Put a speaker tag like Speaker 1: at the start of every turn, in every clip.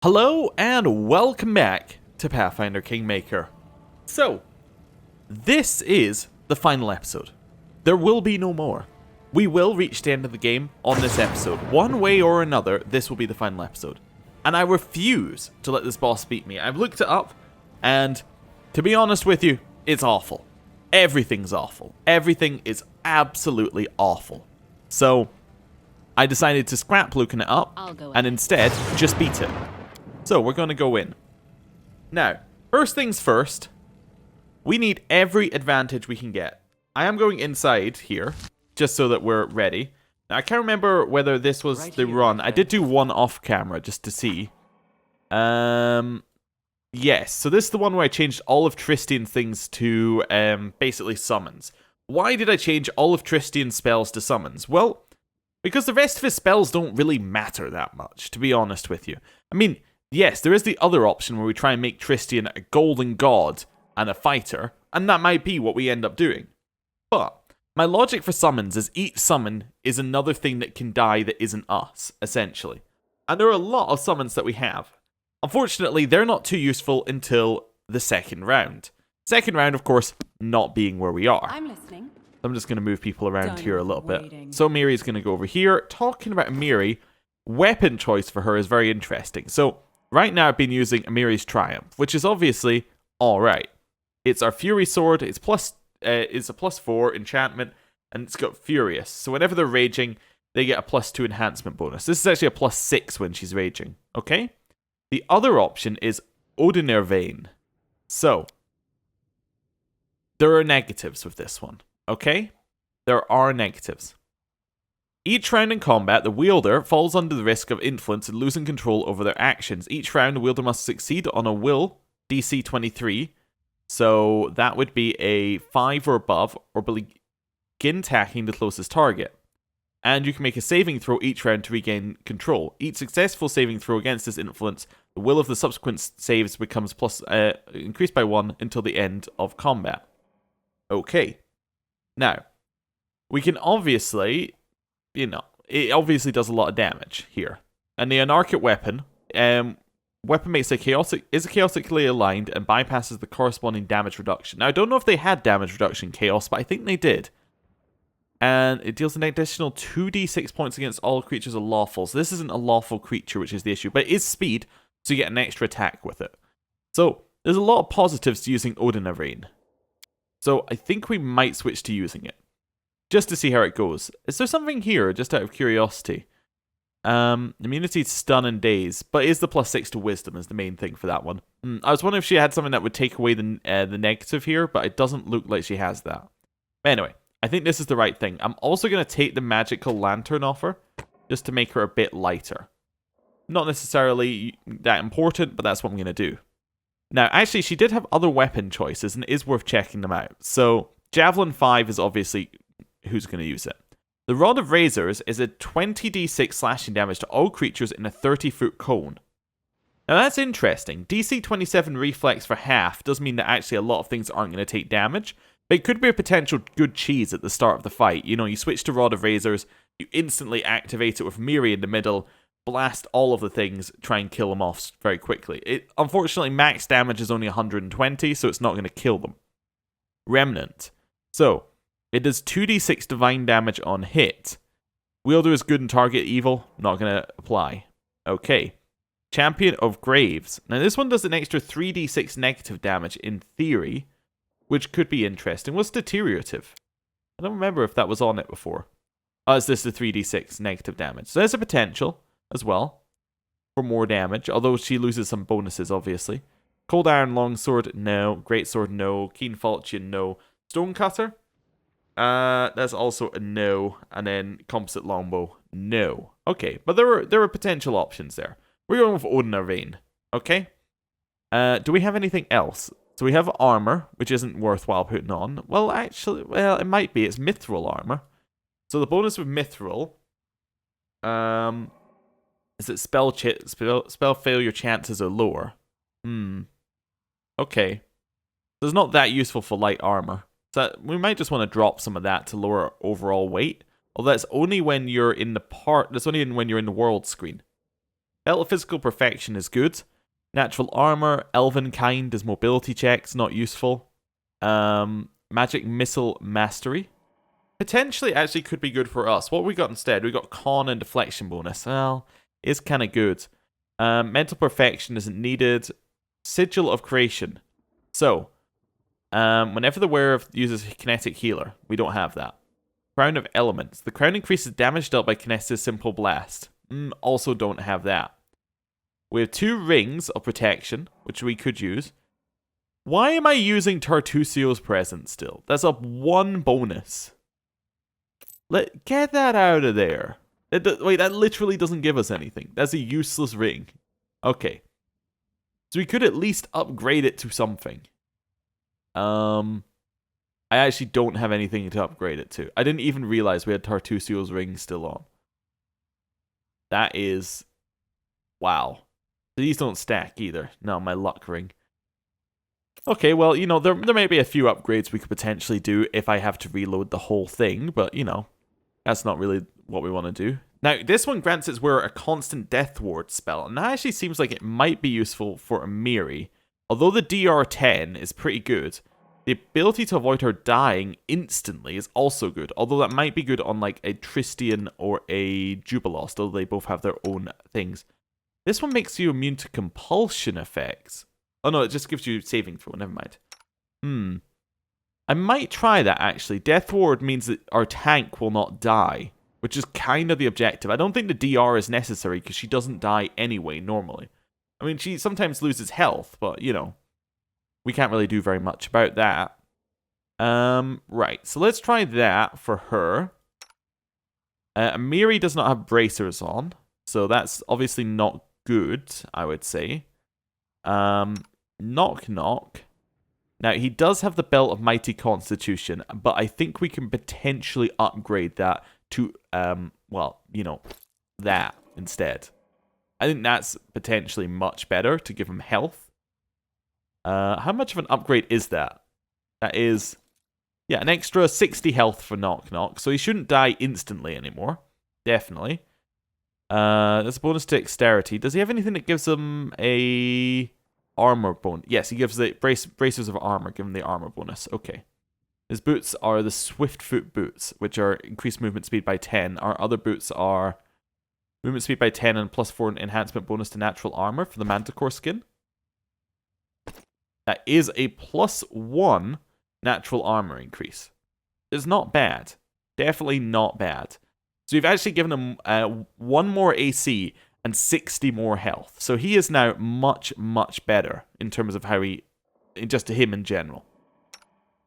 Speaker 1: Hello and welcome back to Pathfinder Kingmaker. So, this is the final episode. There will be no more. We will reach the end of the game on this episode. One way or another, this will be the final episode. And I refuse to let this boss beat me. I've looked it up, and to be honest with you, it's awful. Everything's awful. Everything is absolutely awful. So, I decided to scrap looking it up, and instead, just beat it. So, we're going to go in. Now, first things first, we need every advantage we can get. I am going inside here, just so that we're ready. Now, I can't remember whether this was the run. I did do one off camera, just to see. Yes, so this is the one where I changed all of Tristian's things to, basically summons. Why did I change all of Tristian's spells to summons? Well, because the rest of his spells don't really matter that much, to be honest with you. I mean, yes, there is the other option where we try and make Tristian a golden god and a fighter, and that might be what we end up doing. But my logic for summons is each summon is another thing that can die that isn't us, essentially. And there are a lot of summons that we have. Unfortunately, they're not too useful until the second round. Second round, of course, not being where we are.
Speaker 2: I'm listening.
Speaker 1: I'm just going to move people around here a little bit. So Miri's going to go over here. Talking about Miri, weapon choice for her is very interesting. So right now I've been using Miri's Triumph, which is obviously alright. It's our Fury Sword, it's a +4 enchantment, and it's got Furious. So whenever they're raging, they get a +2 enhancement bonus. This is actually a +6 when she's raging, okay? The other option is Odinir Vein. So, there are negatives with this one, okay? There are negatives. Each round in combat, the wielder falls under the risk of influence and losing control over their actions. Each round, the wielder must succeed on a will DC 23. So that would be a 5 or above, or begin attacking the closest target. And you can make a saving throw each round to regain control. Each successful saving throw against this influence, the will of the subsequent saves becomes increased by 1 until the end of combat. Okay. Now, we can obviously, it obviously does a lot of damage here. And the Anarchic weapon, weapon makes is chaotically aligned and bypasses the corresponding damage reduction. Now, I don't know if they had damage reduction in Chaos, but I think they did. And it deals an additional 2d6 points against all creatures of lawful. So this isn't a lawful creature, which is the issue, but it is speed, so you get an extra attack with it. So, there's a lot of positives to using Odinir Vein. So, I think we might switch to using it, just to see how it goes. Is there something here, just out of curiosity? Immunity, stun, and daze, but is the +6 to wisdom is the main thing for that one. I was wondering if she had something that would take away the negative here, but it doesn't look like she has that. But anyway, I think this is the right thing. I'm also going to take the magical lantern off her, just to make her a bit lighter. Not necessarily that important, but that's what I'm going to do. Now, actually, she did have other weapon choices, and it is worth checking them out. So, Javelin 5 is obviously who's going to use it. The Rod of Razors is a 20d6 slashing damage to all creatures in a 30-foot cone. Now that's interesting. DC 27 reflex for half does mean that actually a lot of things aren't going to take damage, but it could be a potential good cheese at the start of the fight. You switch to Rod of Razors, you instantly activate it with Miri in the middle, blast all of the things, try and kill them off very quickly. Unfortunately, max damage is only 120, so it's not going to kill them. Remnant. So, it does 2d6 divine damage on hit. Wielder is good and target evil. Not going to apply. Okay. Champion of Graves. Now this one does an extra 3d6 negative damage in theory, which could be interesting. What's deteriorative? I don't remember if that was on it before. Oh, is this the 3d6 negative damage? So there's a potential as well for more damage, although she loses some bonuses, obviously. Cold Iron Longsword, no. Greatsword, no. Keen Falchion, no. Stonecutter? That's also a no. And then Composite Longbow, no. Okay, but there are potential options there. We're going with Odinir Vein, okay? Do we have anything else? So we have armor, which isn't worthwhile putting on. Well, actually, it might be. It's Mithril armor. So the bonus with Mithril, is that spell failure chances are lower. Okay. So it's not that useful for light armor. So we might just want to drop some of that to lower overall weight. Although that's only when you're in the when you're in the world screen. Belt of Physical Perfection is good. Natural Armor, Elven Kind is mobility checks, not useful. Magic Missile Mastery. Potentially actually could be good for us. What we got instead? We got Con and Deflection bonus. Well, it's kind of good. Mental Perfection isn't needed. Sigil of Creation. So, whenever the wearer uses Kinetic Healer, we don't have that. Crown of Elements. The crown increases damage dealt by Kinesis Simple Blast. Also don't have that. We have 2 rings of protection, which we could use. Why am I using Tartusio's Presence still? That's up 1 bonus. Get that out of there. Wait, that literally doesn't give us anything. That's a useless ring. Okay. So we could at least upgrade it to something. I actually don't have anything to upgrade it to. I didn't even realize we had Tartusio's ring still on. That is... Wow. These don't stack either. No, my luck ring. Okay, well, you know, there may be a few upgrades we could potentially do if I have to reload the whole thing, but, you know, that's not really what we want to do. Now, this one grants its wearer a constant death ward spell, and that actually seems like it might be useful for Amiri. Although the DR10 is pretty good, the ability to avoid her dying instantly is also good, although that might be good on, like, a Tristian or a Jubilost, although they both have their own things. This one makes you immune to compulsion effects. Oh no, it just gives you saving throw, never mind. I might try that, actually. Death Ward means that our tank will not die, which is kind of the objective. I don't think the DR is necessary, because she doesn't die anyway, normally. I mean, she sometimes loses health, but, you know, we can't really do very much about that. Right, so let's try that for her. Amiri does not have bracers on, so that's obviously not good, I would say. Knock Knock. Now, he does have the Belt of Mighty Constitution, but I think we can potentially upgrade that to, well, you know, that instead. I think that's potentially much better to give him health. How much of an upgrade is that? That is, yeah, an extra 60 health for Knock Knock, so he shouldn't die instantly anymore. Definitely. There's a bonus to dexterity. Does he have anything that gives him a armor bonus? Yes, he gives the bracers of armor, give him the armor bonus. Okay. His boots are the Swift Foot boots, which are increased movement speed by 10. Our other boots are movement speed by 10 and +4 enhancement bonus to natural armor for the Manticore skin. That is a +1 natural armor increase. It's not bad. Definitely not bad. So we've actually given him 1 more AC and 60 more health. So he is now much, much better in terms of how he... just to him in general.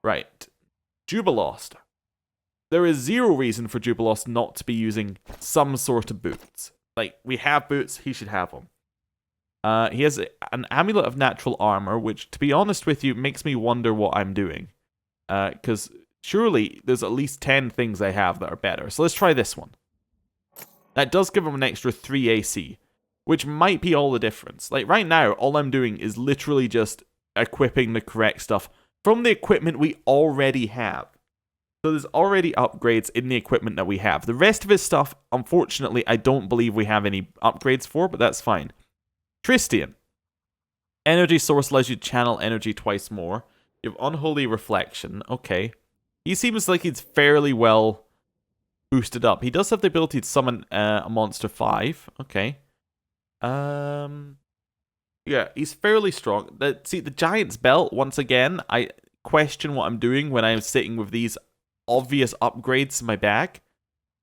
Speaker 1: Right. Jubilost. There is 0 reason for Jubilost not to be using some sort of boots. Like, we have boots, he should have them. He has an Amulet of Natural Armor, which, to be honest with you, makes me wonder what I'm doing. Because surely there's at least 10 things I have that are better. So let's try this one. That does give him an extra 3 AC, which might be all the difference. Like, right now, all I'm doing is literally just equipping the correct stuff from the equipment we already have. So there's already upgrades in the equipment that we have. The rest of his stuff, unfortunately, I don't believe we have any upgrades for, but that's fine. Tristian. Energy source allows you to channel energy twice more. You have Unholy Reflection. Okay. He seems like he's fairly well boosted up. He does have the ability to summon a monster 5. Okay. Yeah, he's fairly strong. See, the Giant's Belt, once again, I question what I'm doing when I'm sitting with these obvious upgrades in my bag.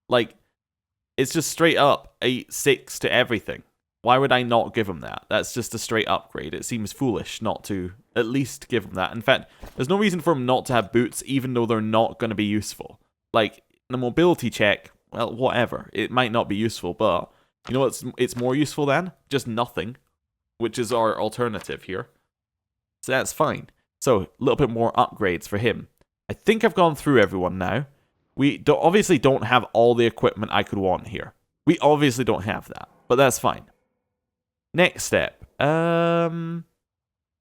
Speaker 1: Like, it's just straight up a 6 to everything. Why would I not give him that? That's just a straight upgrade. It seems foolish not to at least give him that. In fact, there's no reason for him not to have boots, even though they're not going to be useful. Like, the mobility check, well, whatever. It might not be useful, but you know what's it's more useful than? Just nothing, which is our alternative here. So that's fine. So, a little bit more upgrades for him. I think I've gone through everyone now. We obviously don't have all the equipment I could want here. We obviously don't have that, but that's fine. Next step.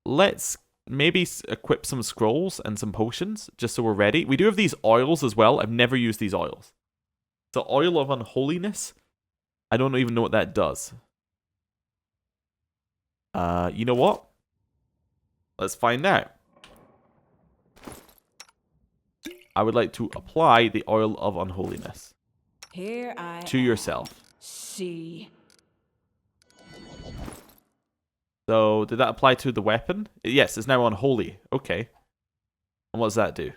Speaker 1: Let's maybe equip some scrolls and some potions, just so we're ready. We do have these oils as well. I've never used these oils. So, Oil of Unholiness. I don't even know what that does. You know what? Let's find out. I would like to apply the oil of unholiness.
Speaker 2: Here I
Speaker 1: to yourself.
Speaker 2: See.
Speaker 1: So, did that apply to the weapon? Yes, it's now unholy. Okay. And what does that do?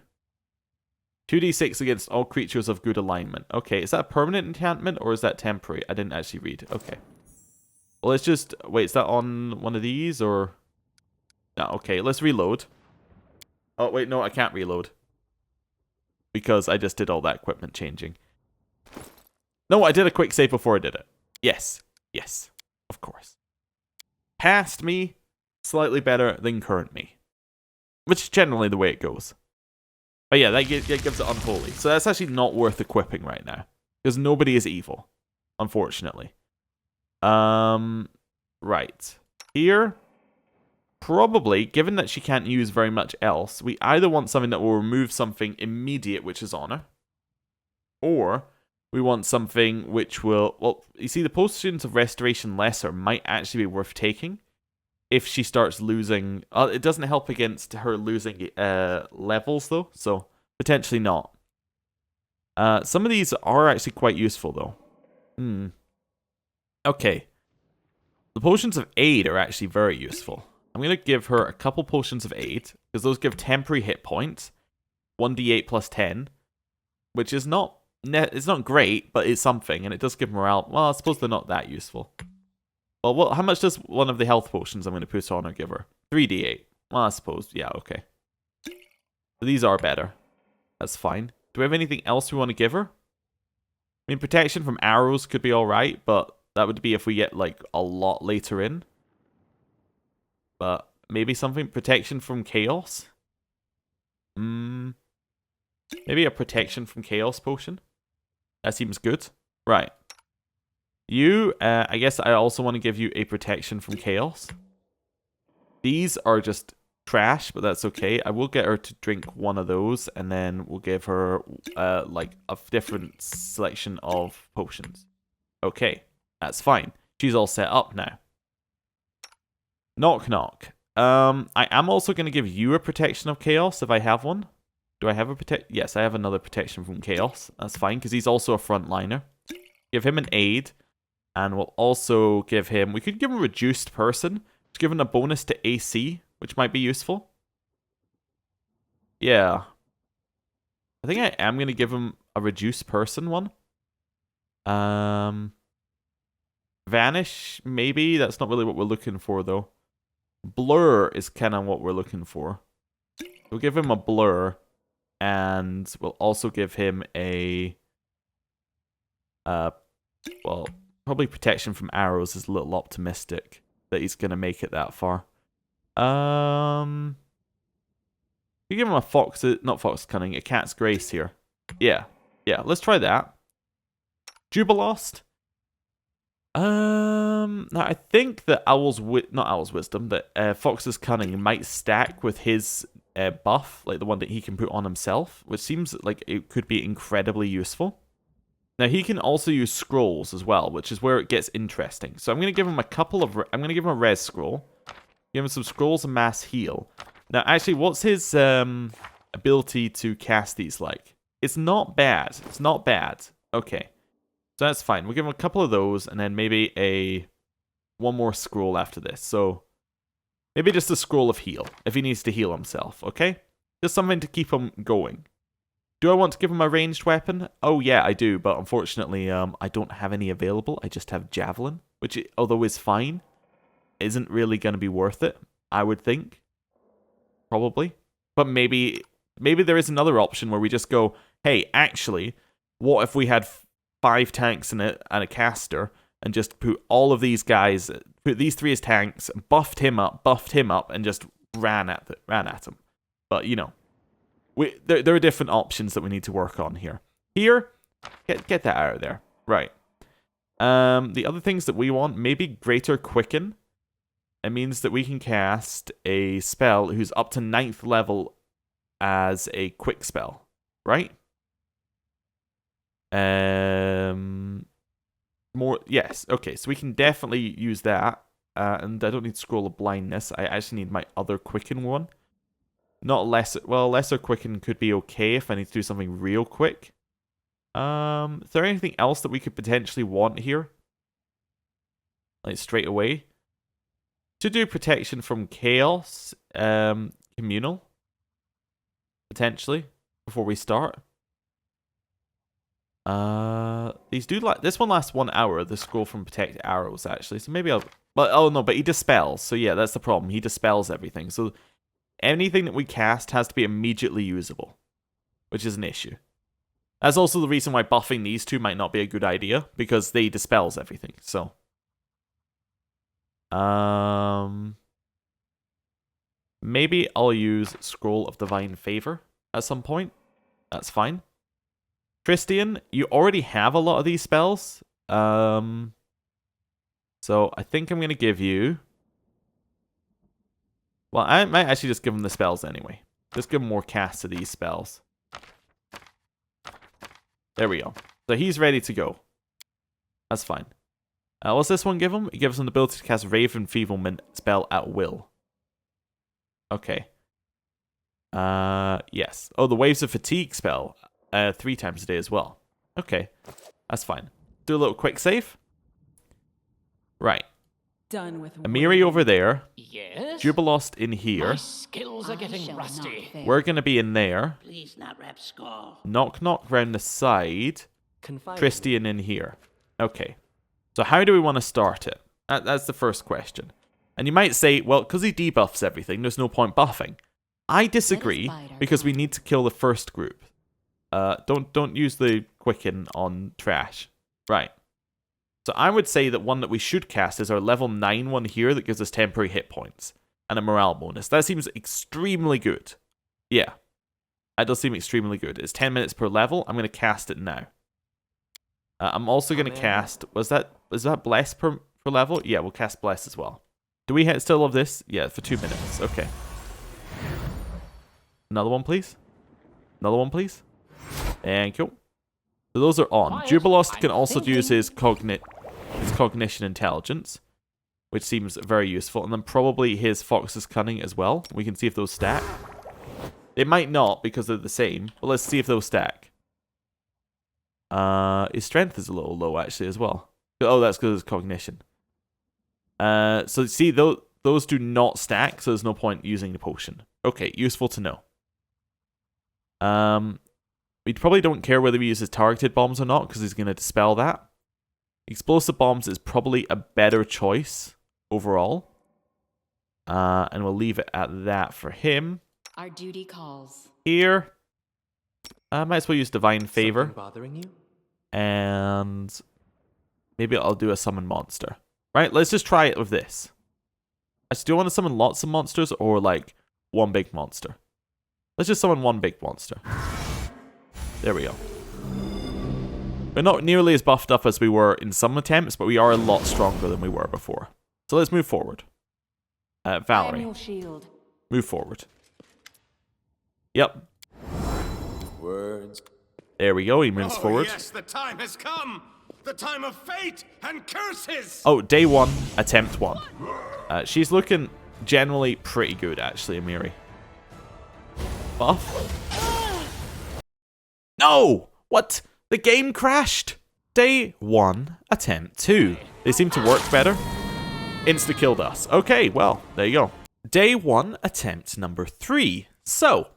Speaker 1: 2d6 against all creatures of good alignment. Okay, is that a permanent enchantment or is that temporary? I didn't actually read. Okay. Well, let's just... Wait, is that on one of these or... No, okay, let's reload. Oh, wait, no, I can't reload. Because I just did all that equipment changing. No, I did a quick save before I did it. Yes. Yes. Of course. Past me, slightly better than current me. Which is generally the way it goes. But yeah, that gives it unholy. So that's actually not worth equipping right now. Because nobody is evil. Unfortunately. Right. Here, probably, given that she can't use very much else, we either want something that will remove something immediate, which is honor. Or we want something which will... Well, you see, the potions of restoration lesser might actually be worth taking. If she starts losing... it doesn't help against her losing levels, though. So, potentially not. Some of these are actually quite useful, though. Okay. The potions of aid are actually very useful. I'm going to give her a couple potions of aid, because those give temporary hit points. 1d8 plus 10. Which is not... It's not great, but it's something, and it does give morale. Well, I suppose they're not that useful. Well, how much does one of the health potions I'm going to put on her give her? 3d8. Well, I suppose. Yeah, okay. But these are better. That's fine. Do we have anything else we want to give her? I mean, protection from arrows could be alright, but that would be if we get, like, a lot later in. But maybe something... Protection from chaos? Maybe a protection from chaos potion? That seems good. Right. You, I guess I also want to give you a protection from chaos. These are just trash, but that's okay. I will get her to drink one of those, and then we'll give her, like, a different selection of potions. Okay, that's fine. She's all set up now. Knock, knock. I am also going to give you a protection of chaos, if I have one. Do I have a Yes, I have another protection from chaos. That's fine, because he's also a frontliner. Give him an aid. And we'll also give him... We could give him a reduced person. Just give him a bonus to AC, which might be useful. Yeah. I think I am going to give him a reduced person one. Vanish, maybe. That's not really what we're looking for, though. Blur is kind of what we're looking for. We'll give him a blur. And we'll also give him a... well... Probably protection from arrows is a little optimistic that he's going to make it that far. You give him a fox, not fox cunning, a cat's grace here. Yeah, let's try that. Jubilost. Now I think that not Owl's wisdom, but Fox's cunning might stack with his buff, like the one that he can put on himself, which seems like it could be incredibly useful. Now, he can also use scrolls as well, which is where it gets interesting. So I'm going to give him a couple of... I'm going to give him a res scroll. Give him some scrolls and mass heal. Now, actually, what's his ability to cast these like? It's not bad. It's not bad. Okay. So that's fine. We'll give him a couple of those, and then maybe one more scroll after this. So maybe just a scroll of heal, if he needs to heal himself, okay? Just something to keep him going. Do I want to give him a ranged weapon? Oh yeah, I do, but unfortunately, I don't have any available. I just have Javelin, which, although is fine, isn't really going to be worth it, I would think. Probably. But maybe there is another option where we just go, hey, actually, what if we had 5 tanks and a caster, and just put all of these guys, put these 3 as tanks, buffed him up, and just ran at him. But, you know. There are different options that we need to work on here. Here, get that out of there. Right. The other things that we want, maybe Greater Quicken. It means that we can cast a spell who's up to 9th level as a quick spell. Right? Yes. Okay, so we can definitely use that. and I don't need Scroll of Blindness. I actually need my other Quicken one. Not Lesser... Well, Lesser Quicken could be okay if I need to do something real quick. Is there anything else that we could potentially want here? Like, straight away? To do Protection from Chaos, Communal, potentially, before we start. These do like this one lasts 1 hour. The scroll from Protect Arrows, actually. So maybe I'll. But oh no, but he dispels. So yeah, that's the problem. He dispels everything. So anything that we cast has to be immediately usable, which is an issue. That's also the reason why buffing these two might not be a good idea, because they dispels everything. So. Maybe I'll use Scroll of Divine Favor at some point. That's fine. Christian, you already have a lot of these spells. So I think I'm going to give you... Well, I might actually just give him the spells anyway. Just give him more casts of these spells. There we go. So he's ready to go. That's fine. What's this one give him? It gives him the ability to cast Raven Enfeeblement spell at will. Okay. Yes. Oh, the Waves of Fatigue spell. 3 times a day as well. Okay. That's fine. Do a little quick save. Right.
Speaker 2: Done with
Speaker 1: Amiri over there.
Speaker 3: Yes?
Speaker 1: Jubilost in here.
Speaker 3: My skills are getting rusty.
Speaker 1: We're going to be in there.
Speaker 3: Please not rap skull.
Speaker 1: Knock knock round the side.
Speaker 4: Confide
Speaker 1: Christian in here. Okay. So how do we want to start it? That's the first question. And you might say, well, because he debuffs everything, there's no point buffing. I disagree, because we need to kill the first group. Don't use the Quicken on trash. Right. So I would say that one that we should cast is our level 9 one here that gives us temporary hit points and a morale bonus. That seems extremely good. Yeah. That does seem extremely good. It's 10 minutes per level. I'm going to cast it now. I'm also going to cast... Was that Bless per level? Yeah, we'll cast Bless as well. Do we still have this? Yeah, for 2 minutes. Okay. Another one, please. Another one, please. Thank you. So those are on. Jubilost can also use his Cognition Intelligence, which seems very useful. And then probably his Fox's Cunning as well. We can see if those stack. They might not because they're the same, but let's see if those stack. His strength is a little low actually as well. Oh, that's because of his cognition. So see, those do not stack, so there's no point using the potion. Okay, useful to know. We probably don't care whether he uses targeted bombs or not, because he's going to dispel that. Explosive bombs is probably a better choice overall. And we'll leave it at that for him.
Speaker 2: Our duty calls.
Speaker 1: Here. I might as well use Divine Favor.
Speaker 4: Something bothering you?
Speaker 1: And maybe I'll do a summon monster. Right, let's just try it with this. Actually, do you want to summon lots of monsters or like one big monster? Let's just summon one big monster. There we go. We're not nearly as buffed up as we were in some attempts, but we are a lot stronger than we were before. So let's move forward. Valerie,
Speaker 2: Shield.
Speaker 1: move forward. Yep.
Speaker 4: Words.
Speaker 1: There we go, he moves forward.
Speaker 5: Yes, the time has come! The time of fate and curses!
Speaker 1: Oh, day 1, attempt 1. She's looking generally pretty good, actually, Amiri. Buff? No! What? The game crashed! Day 1, attempt 2. They seem to work better. Insta-killed us. Okay, well, there you go. Day 1, attempt number 3. So,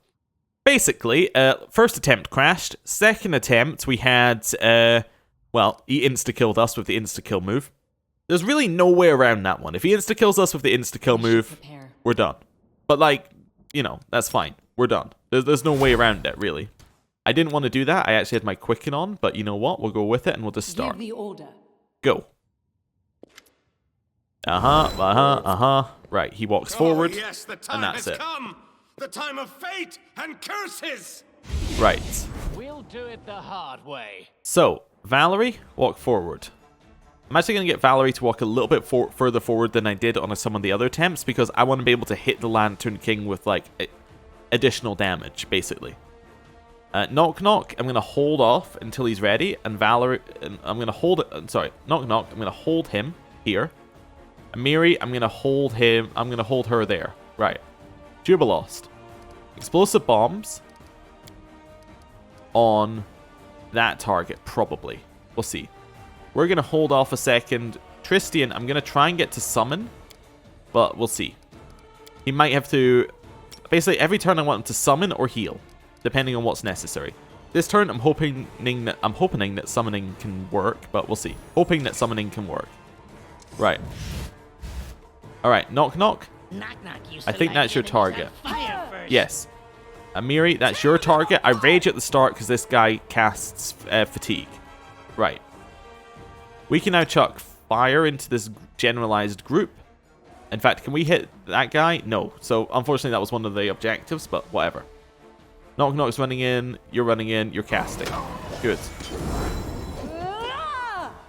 Speaker 1: basically, first attempt crashed. Second attempt, we had, well, he insta-killed us with the insta-kill move. There's really no way around that one. If he insta-kills us with the insta-kill move, we're done. But, like, you know, that's fine. We're done. There's no way around it, really. I didn't want to do that. I actually had my Quicken on, but you know what? We'll go with it and we'll just start.
Speaker 2: Give the order.
Speaker 1: Go. Right, he walks forward,
Speaker 5: Oh, yes, the time
Speaker 1: and that's
Speaker 5: has
Speaker 1: it.
Speaker 5: come! The time of fate and curses!
Speaker 1: Right.
Speaker 3: We'll do it the hard way.
Speaker 1: So, Valerie, walk forward. I'm actually going to get Valerie to walk a little bit further forward than I did on some of the other attempts, because I want to be able to hit the Lantern King with, like, additional damage, basically. Knock Knock, I'm going to hold off until he's ready, and Valerie, I'm going to hold it, sorry, Knock Knock, I'm going to hold him here. Amiri, I'm going to hold him. I'm going to hold her there. Right. Jubilost. Explosive bombs on that target, probably. We'll see. We're going to hold off a second. Tristian, I'm going to try and get to summon, but we'll see. He might have to... Basically, every turn I want him to summon or heal, depending on what's necessary. This turn, I'm hoping that summoning can work, but we'll see. Hoping that summoning can work. Right. Alright, knock knock.
Speaker 3: Knock, knock, you
Speaker 1: I think that's your target.
Speaker 3: Fire first.
Speaker 1: Yes. Amiri, that's your target. I rage at the start because this guy casts fatigue. Right. We can now chuck fire into this generalized group. In fact, can we hit that guy? No. So, unfortunately, that was one of the objectives, but whatever. Knock knock's running in, you're casting. Good.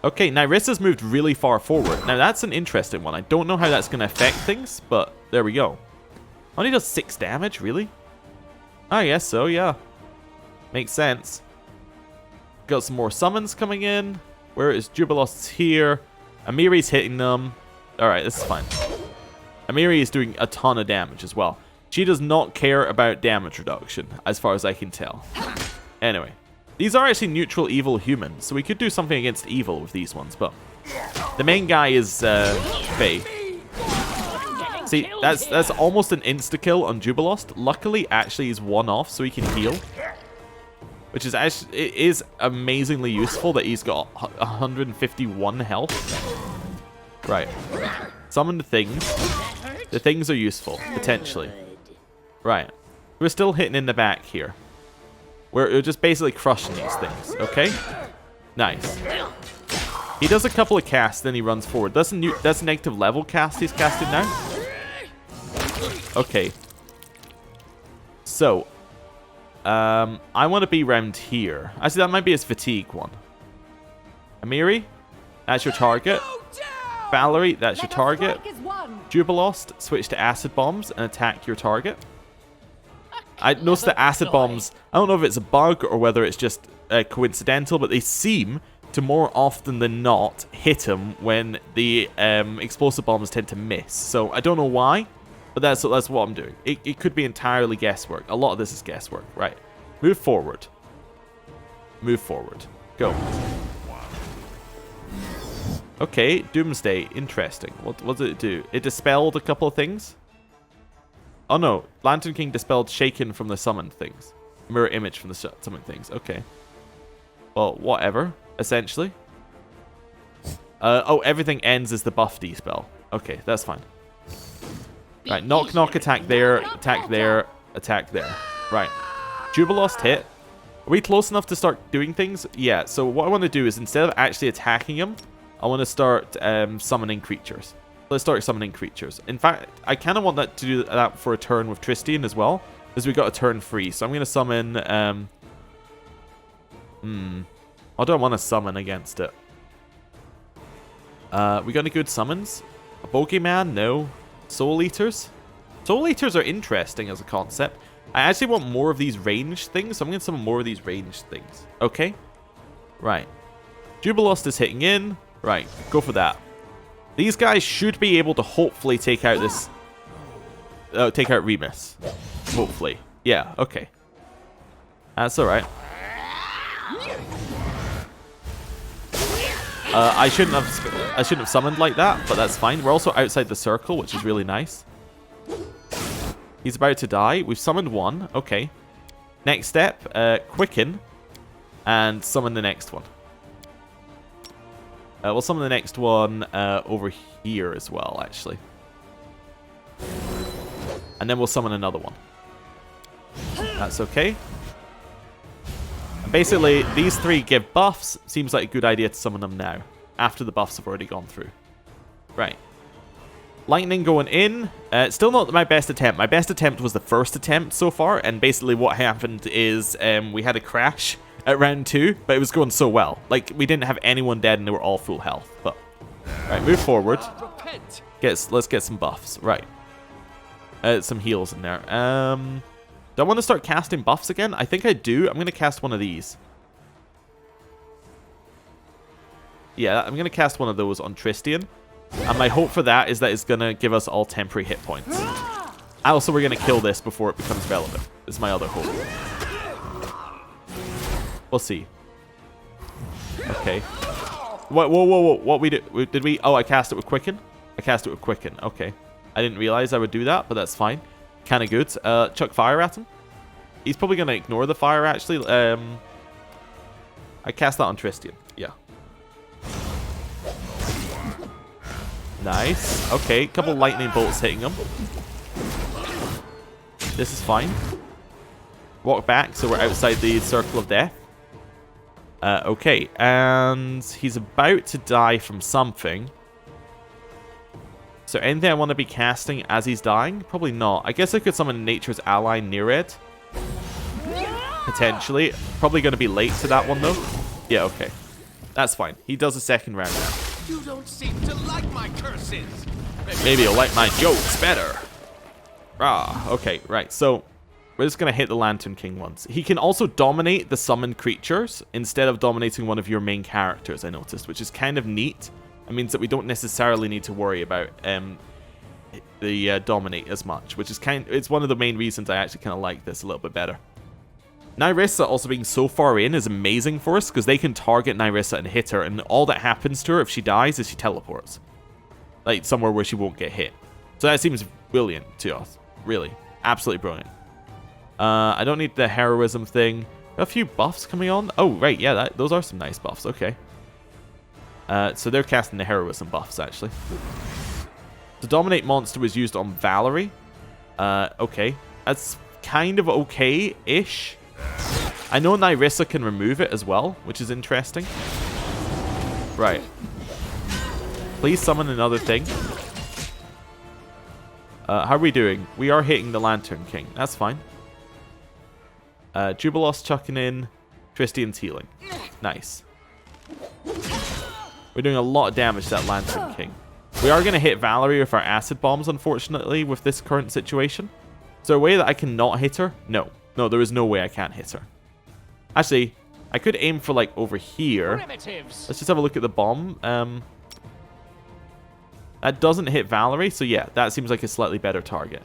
Speaker 1: Okay, Nyrissa's moved really far forward. Now, that's an interesting one. I don't know how that's going to affect things, but there we go. Only does 6 damage, really? I guess so, yeah. Makes sense. Got some more summons coming in. Where is Jubilost's here? Amiri's hitting them. Alright, this is fine. Amiri is doing a ton of damage as well. She does not care about damage reduction, as far as I can tell. Anyway. These are actually neutral evil humans, so we could do something against evil with these ones, but... The main guy is, Faye. See, that's almost an insta-kill on Jubilost. Luckily, actually, he's one-off, so he can heal. Which is actually... It is amazingly useful that he's got 151 health. Right. Summon the things. The things are useful, potentially. Right. We're still hitting in the back here. We're just basically crushing these things, okay? Nice. He does a couple of casts, then he runs forward. That's a negative level cast he's casting now. Okay. So, I want to be around here. Actually, that might be his fatigue one. Amiri, that's your target. Valerie, that's your target. Jubilost, switch to acid bombs and attack your target. I noticed that acid bombs, I don't know if it's a bug or whether it's just coincidental, but they seem to more often than not hit him when the explosive bombs tend to miss. So I don't know why, but that's what I'm doing. It could be entirely guesswork. A lot of this is guesswork. Right. Move forward. Move forward. Go. Okay, Doomsday. Interesting. What did it do? It dispelled a couple of things. Oh no, Lantern King dispelled Shaken from the summoned things. Mirror Image from the summoned things. Okay. Well, whatever, essentially. Oh, everything ends as the buff dispel. Okay, that's fine. Right, knock knock, attack there, attack there, attack there. Right. Jubilost hit. Are we close enough to start doing things? Yeah, so what I want to do is instead of actually attacking him, I want to start summoning creatures. Let's start summoning creatures. In fact, I kind of want that to do that for a turn with Tristian as well, because we got a turn free. So I'm going to summon... I don't want to summon against it. We got any good summons? A Bogeyman? No. Soul Eaters? Soul Eaters are interesting as a concept. I actually want more of these ranged things, so I'm going to summon more of these ranged things. Okay. Right. Jubilost is hitting in. Right, go for that. These guys should be able to hopefully take out this... take out Remus. Hopefully. Yeah, okay. That's alright. I shouldn't have summoned like that, but that's fine. We're also outside the circle, which is really nice. He's about to die. We've summoned one. Okay. Next step, quicken and summon the next one. We'll summon the next one over here as well, actually. And then we'll summon another one. That's okay. And basically, these three give buffs. Seems like a good idea to summon them now, after the buffs have already gone through. Right. Lightning going in. Still not my best attempt. My best attempt was the first attempt so far, and basically what happened is we had a crash at round 2, but it was going so well. Like, we didn't have anyone dead and they were all full health. But right, move forward. Let's get some buffs. Right. Some heals in there. Do I want to start casting buffs again? I think I do. I'm going to cast one of these. Yeah, I'm going to cast one of those on Tristian. And my hope for that is that it's going to give us all temporary hit points. Also, we're going to kill this before it becomes relevant. Is my other hope. We'll see. Okay. Whoa. What we did? Did we? Oh, I cast it with Quicken? I cast it with Quicken. Okay. I didn't realize I would do that, but that's fine. Kind of good. Chuck fire at him. He's probably going to ignore the fire, actually. I cast that on Tristian. Yeah. Nice. Okay, couple lightning bolts hitting him. This is fine. Walk back, so we're outside the circle of death. Okay, and he's about to die from something. So anything I want to be casting as he's dying? Probably not. I guess I could summon Nature's Ally near it. Potentially. Probably going to be late to that one, though. Yeah, okay. That's fine. He does a second round now.
Speaker 5: You don't seem to like my curses.
Speaker 1: Maybe you'll like my jokes better. Ah, okay, right. So, we're just going to hit the Lantern King once. He can also dominate the summoned creatures instead of dominating one of your main characters, I noticed, which is kind of neat. It means that we don't necessarily need to worry about the dominate as much, which is it's one of the main reasons I actually kind of like this a little bit better. Nyrissa also being so far in is amazing for us because they can target Nyrissa and hit her, and all that happens to her if she dies is she teleports. Like somewhere where she won't get hit. So that seems brilliant to us. Really. Absolutely brilliant. I don't need the heroism thing. A few buffs coming on. Oh, right. Yeah, those are some nice buffs. Okay. So they're casting the heroism buffs, actually. The dominate monster was used on Valerie. Okay. That's kind of okay-ish. I know Nyrissa can remove it as well, which is interesting. Right. Please summon another thing. How are we doing? We are hitting the Lantern King. That's fine. Jubilos chucking in. Tristian's healing. Nice. We're doing a lot of damage to that Lantern King. We are going to hit Valerie with our acid bombs, unfortunately, with this current situation. Is there a way that I can not hit her? No. No, there is no way I can't hit her. Actually, I could aim for, like, over here.
Speaker 3: Primitives.
Speaker 1: Let's just have a look at the bomb. That doesn't hit Valerie, so yeah, that seems like a slightly better target.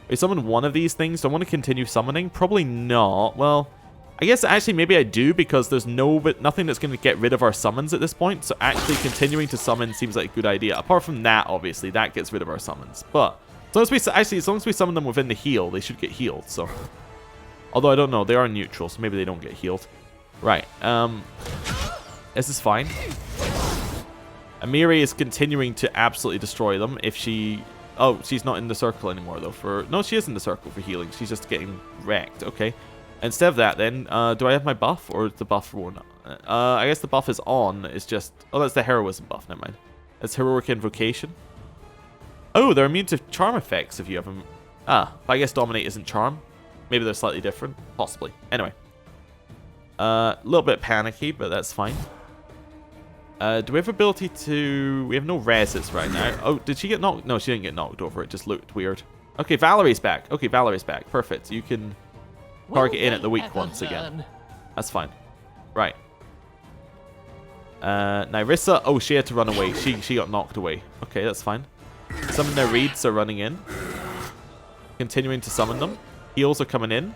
Speaker 1: We summon one of these things. Do I want to continue summoning? Probably not. Well, I guess actually maybe I do because there's nothing that's going to get rid of our summons at this point. So actually continuing to summon seems like a good idea. Apart from that, obviously, that gets rid of our summons. But as long as we summon them within the heal, they should get healed. So, although I don't know, they are neutral, so maybe they don't get healed. Right. This is fine. Amiri is continuing to absolutely destroy them. If she... Oh, she's not in the circle anymore, though. No, she is in the circle for healing. She's just getting wrecked. Okay. Instead of that, then, do I have my buff? Or is the buff worn? I guess the buff is on. It's just... Oh, that's the heroism buff. Never mind. That's heroic invocation. Oh, they're immune to charm effects if you have them. Ah, but I guess dominate isn't charm. Maybe they're slightly different. Possibly. Anyway. A little bit panicky, but that's fine. Do we have ability to... We have no reses right now. Oh, did she get knocked? No, she didn't get knocked over. It just looked weird. Okay, Valerie's back. Okay, Valerie's back. Perfect. You can target in at the weak ones again. That's fine. Right. Nyrissa. Oh, she had to run away. She got knocked away. Okay, that's fine. Some of their reeds are running in. Continuing to summon them. Heals are coming in.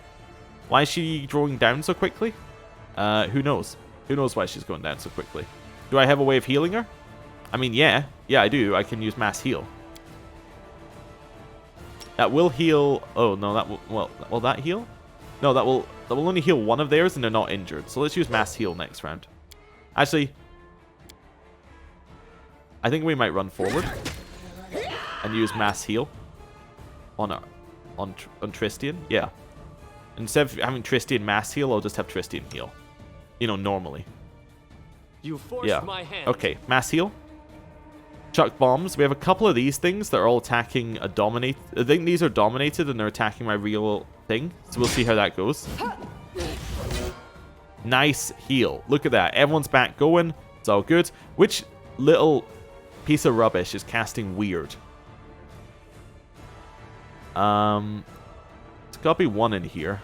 Speaker 1: Why is she drawing down so quickly? Who knows? Who knows why she's going down so quickly? Do I have a way of healing her? I mean, yeah. Yeah, I do. I can use mass heal. That will heal... Oh, no, that will... Well, will that heal? No, that will only heal one of theirs and they're not injured. So let's use mass heal next round. Actually, I think we might run forward and use mass heal on Tristian. Yeah. Instead of having Tristian mass heal, I'll just have Tristian heal. You know, normally.
Speaker 3: You forced
Speaker 1: Yeah.
Speaker 3: my hand.
Speaker 1: Okay, mass heal. Chuck bombs. We have a couple of these things that are all attacking a dominate. I think these are dominated and they're attacking my real thing. So we'll see how that goes. Nice heal. Look at that. Everyone's back going. It's all good. Which little piece of rubbish is casting weird? It's got to be one in here.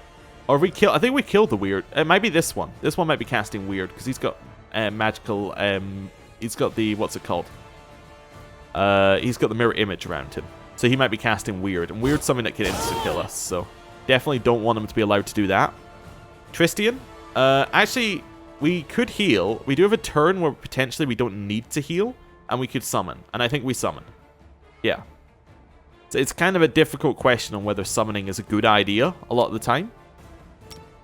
Speaker 1: Or we kill. I think we killed the weird. It might be this one. This one might be casting weird because he's got magical. He's got the what's it called? he's got the mirror image around him. So he might be casting Weird. And Weird's something that can insta-kill us. So definitely don't want him to be allowed to do that. Tristian? Actually, we could heal. We do have a turn where potentially we don't need to heal. And we could summon. And I think we summon. Yeah. So it's kind of a difficult question on whether summoning is a good idea a lot of the time.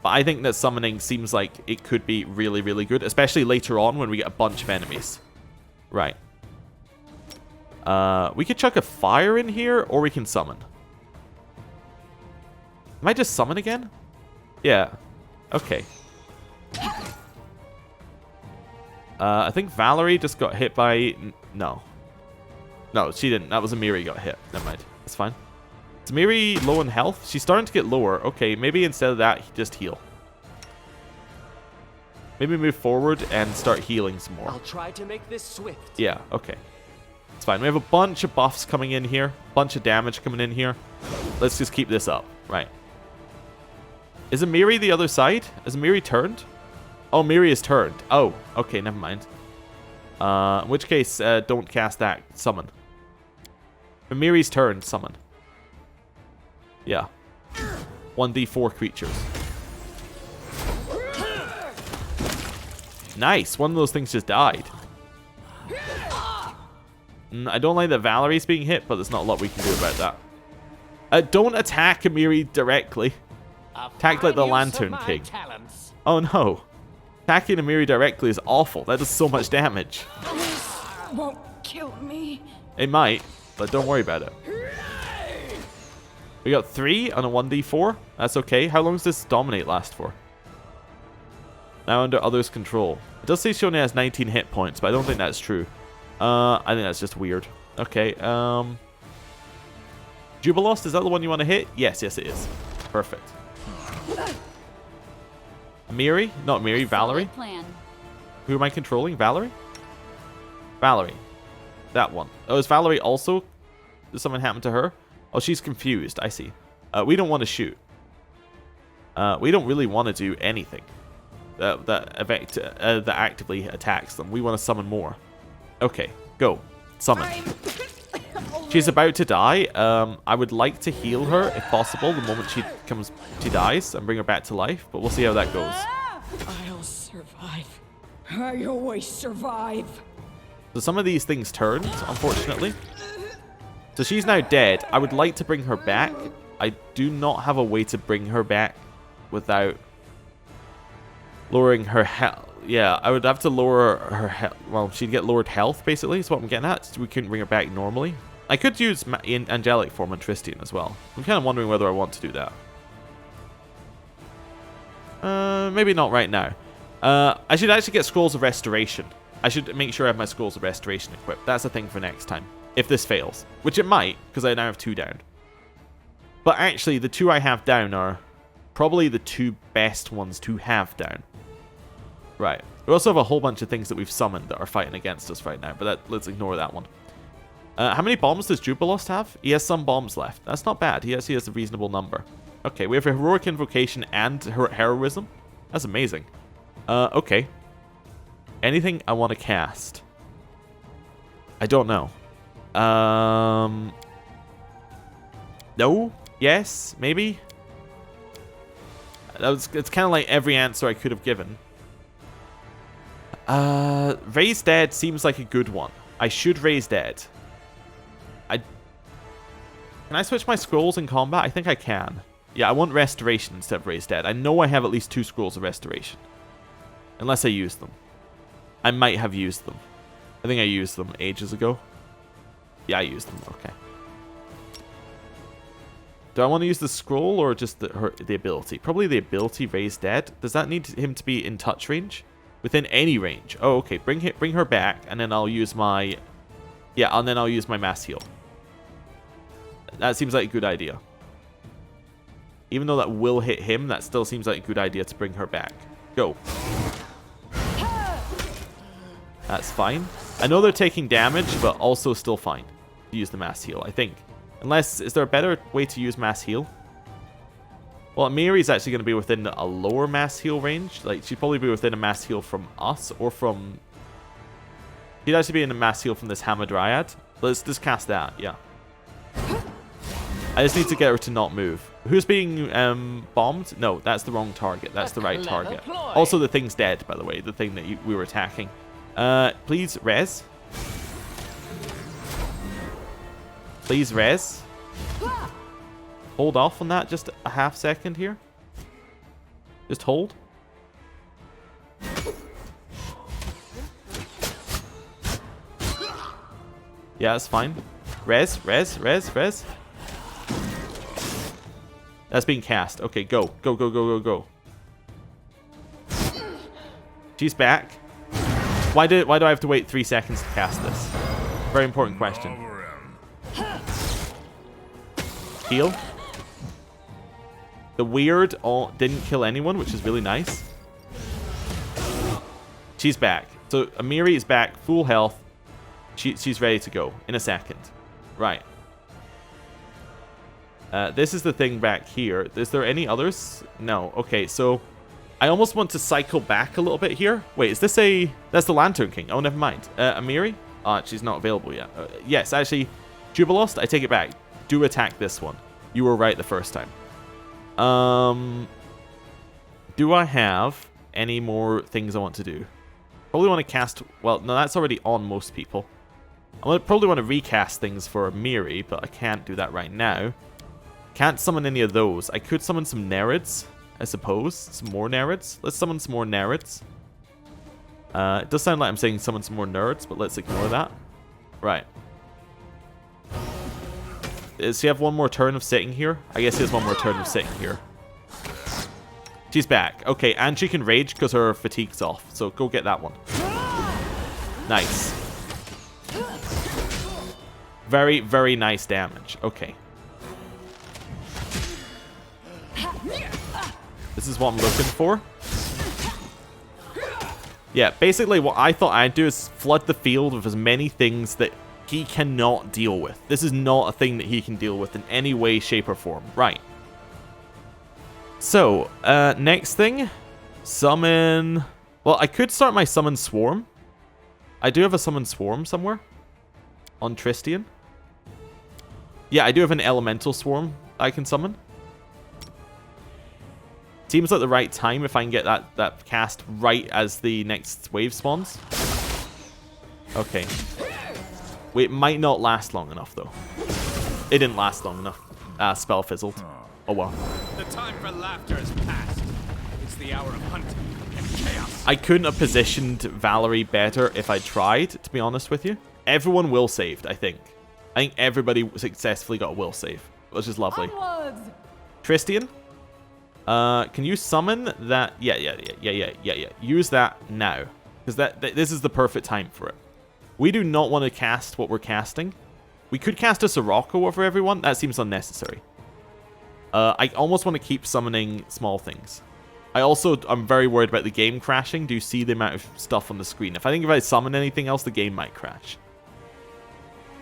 Speaker 1: But I think that summoning seems like it could be really, really good. Especially later on when we get a bunch of enemies. Right. We could chuck a fire in here, or we can summon. Am I just summon again? Yeah. Okay. I think Valerie just got hit by... No. No, she didn't. That was Amiri got hit. Never mind. That's fine. Is Amiri low on health? She's starting to get lower. Okay, maybe instead of that, just heal. Maybe move forward and start healing some more.
Speaker 3: I'll try to make this swift.
Speaker 1: Yeah, okay. It's fine. We have a bunch of buffs coming in here. Bunch of damage coming in here. Let's just keep this up. Right. Is Amiri the other side? Is Amiri turned? Oh, Amiri is turned. Oh, okay, never mind. In which case, don't cast that. Summon. Amiri's turned. Summon. Yeah. 1d4 creatures. Nice. One of those things just died. I don't like that Valerie's being hit, but there's not a lot we can do about that. Don't attack Amiri directly. Attack like the Lantern King. Oh no. Attacking Amiri directly is awful. That does so much damage.
Speaker 2: Won't kill me.
Speaker 1: It might, but don't worry about it. We got 3 on a 1d4. That's okay. How long does this dominate last for? Now under others' control. It does say she only has 19 hit points, but I don't think that's true. I think that's just weird. Okay, Jubilost, is that the one you want to hit? Yes, yes it is. Perfect. Amiri? Not Amiri, Valerie. Who am I controlling? Valerie? Valerie. That one. Oh, is Valerie also... Did something happen to her? Oh, she's confused. I see. We don't want to shoot. We don't really want to do anything that actively attacks them. We want to summon more. Okay, go. Summon. She's about to die. I would like to heal her, if possible, the moment she dies, and bring her back to life, but we'll see how that goes.
Speaker 2: I'll survive. I always survive.
Speaker 1: So some of these things turned, unfortunately. So she's now dead. I would like to bring her back. I do not have a way to bring her back without lowering her health. Yeah, I would have to lower her health. Well, she'd get lowered health, basically, is what I'm getting at. We couldn't bring her back normally. I could use angelic form on Tristian as well. I'm kind of wondering whether I want to do that. Maybe not right now. I should actually get Scrolls of Restoration. I should make sure I have my Scrolls of Restoration equipped. That's a thing for next time. If this fails. Which it might, because I now have 2 down. But actually, the 2 I have down are probably the 2 best ones to have down. Right. We also have a whole bunch of things that we've summoned that are fighting against us right now, but let's ignore that one. How many bombs does Jubilost have? He has some bombs left. That's not bad. He actually has a reasonable number. Okay, we have a Heroic Invocation and Heroism. That's amazing. Okay. Anything I want to cast? I don't know. No? Yes? Maybe? It's kind of like every answer I could have given. Raise Dead seems like a good one. I should Raise Dead. Can I switch my scrolls in combat? I think I can. Yeah, I want Restoration instead of Raise Dead. I know I have at least 2 Scrolls of Restoration. Unless I use them. I might have used them. I think I used them ages ago. Yeah, I used them. Okay. Do I want to use the scroll or just the ability? Probably the ability, Raise Dead. Does that need him to be in touch range? Within any range. Oh, okay. Bring her back, and then I'll use my... Yeah, and then I'll use my Mass Heal. That seems like a good idea. Even though that will hit him, that still seems like a good idea to bring her back. Go. That's fine. I know they're taking damage, but also still fine to use the Mass Heal, I think. Unless, is there a better way to use Mass Heal? Well, Miri's actually going to be within a lower Mass Heal range. Like, she'd probably be within a Mass Heal from us, or from... She'd actually be in a Mass Heal from this Hamadryad. Let's just cast that, yeah. I just need to get her to not move. Who's being bombed? No, that's the wrong target. That's the right target. Also, the thing's dead, by the way. The thing that we were attacking. Please, res. Please, res. Hold off on that just a half second here. Just hold. Yeah, that's fine. Res. That's being cast. Okay, go. Go. She's back. Why do I have to wait 3 seconds to cast this? Very important question. Heal. The weird didn't kill anyone, which is really nice. She's back. So Amiri is back, full health. She's ready to go in a second. Right. This is the thing back here. Is there any others? No. Okay, so I almost want to cycle back a little bit here. Wait, is this a... That's the Lantern King. Oh, never mind. Amiri? She's not available yet. Yes, actually, Jubilost, I take it back. Do attack this one. You were right the first time. Do I have any more things I want to do? Probably want to cast... Well, no, that's already on most people. I probably want to recast things for Amiri, but I can't do that right now. Can't summon any of those. I could summon some Nerds, I suppose. Some more Nerds. Let's summon some more Nerds. It does sound like I'm saying summon some more nerds, but let's ignore that. Right. Does he have one more turn of sitting here? I guess he has one more turn of sitting here. She's back. Okay, and she can rage because her fatigue's off. So go get that one. Nice. Very, very nice damage. Okay. This is what I'm looking for. Yeah, basically what I thought I'd do is flood the field with as many things that he cannot deal with. This is not a thing that he can deal with in any way, shape, or form. Right. So, next thing. Summon... Well, I could start my Summon Swarm. I do have a Summon Swarm somewhere. On Tristian. Yeah, I do have an Elemental Swarm I can summon. Seems like the right time if I can get that cast right as the next wave spawns. Okay. Wait, it might not last long enough, though. It didn't last long enough. Spell fizzled. Oh, well.
Speaker 5: The time for laughter is past. It's the hour of hunting and chaos.
Speaker 1: I couldn't have positioned Valerie better if I tried, to be honest with you. Everyone will saved, I think. I think everybody successfully got a will save, which is lovely.
Speaker 2: Onwards!
Speaker 1: Tristian? Can you summon that? Yeah. Use that now. Because this is the perfect time for it. We do not want to cast what we're casting. We could cast a Sirocco over everyone. That seems unnecessary. I almost want to keep summoning small things. I'm very worried about the game crashing. Do you see the amount of stuff on the screen? If I summon anything else, the game might crash.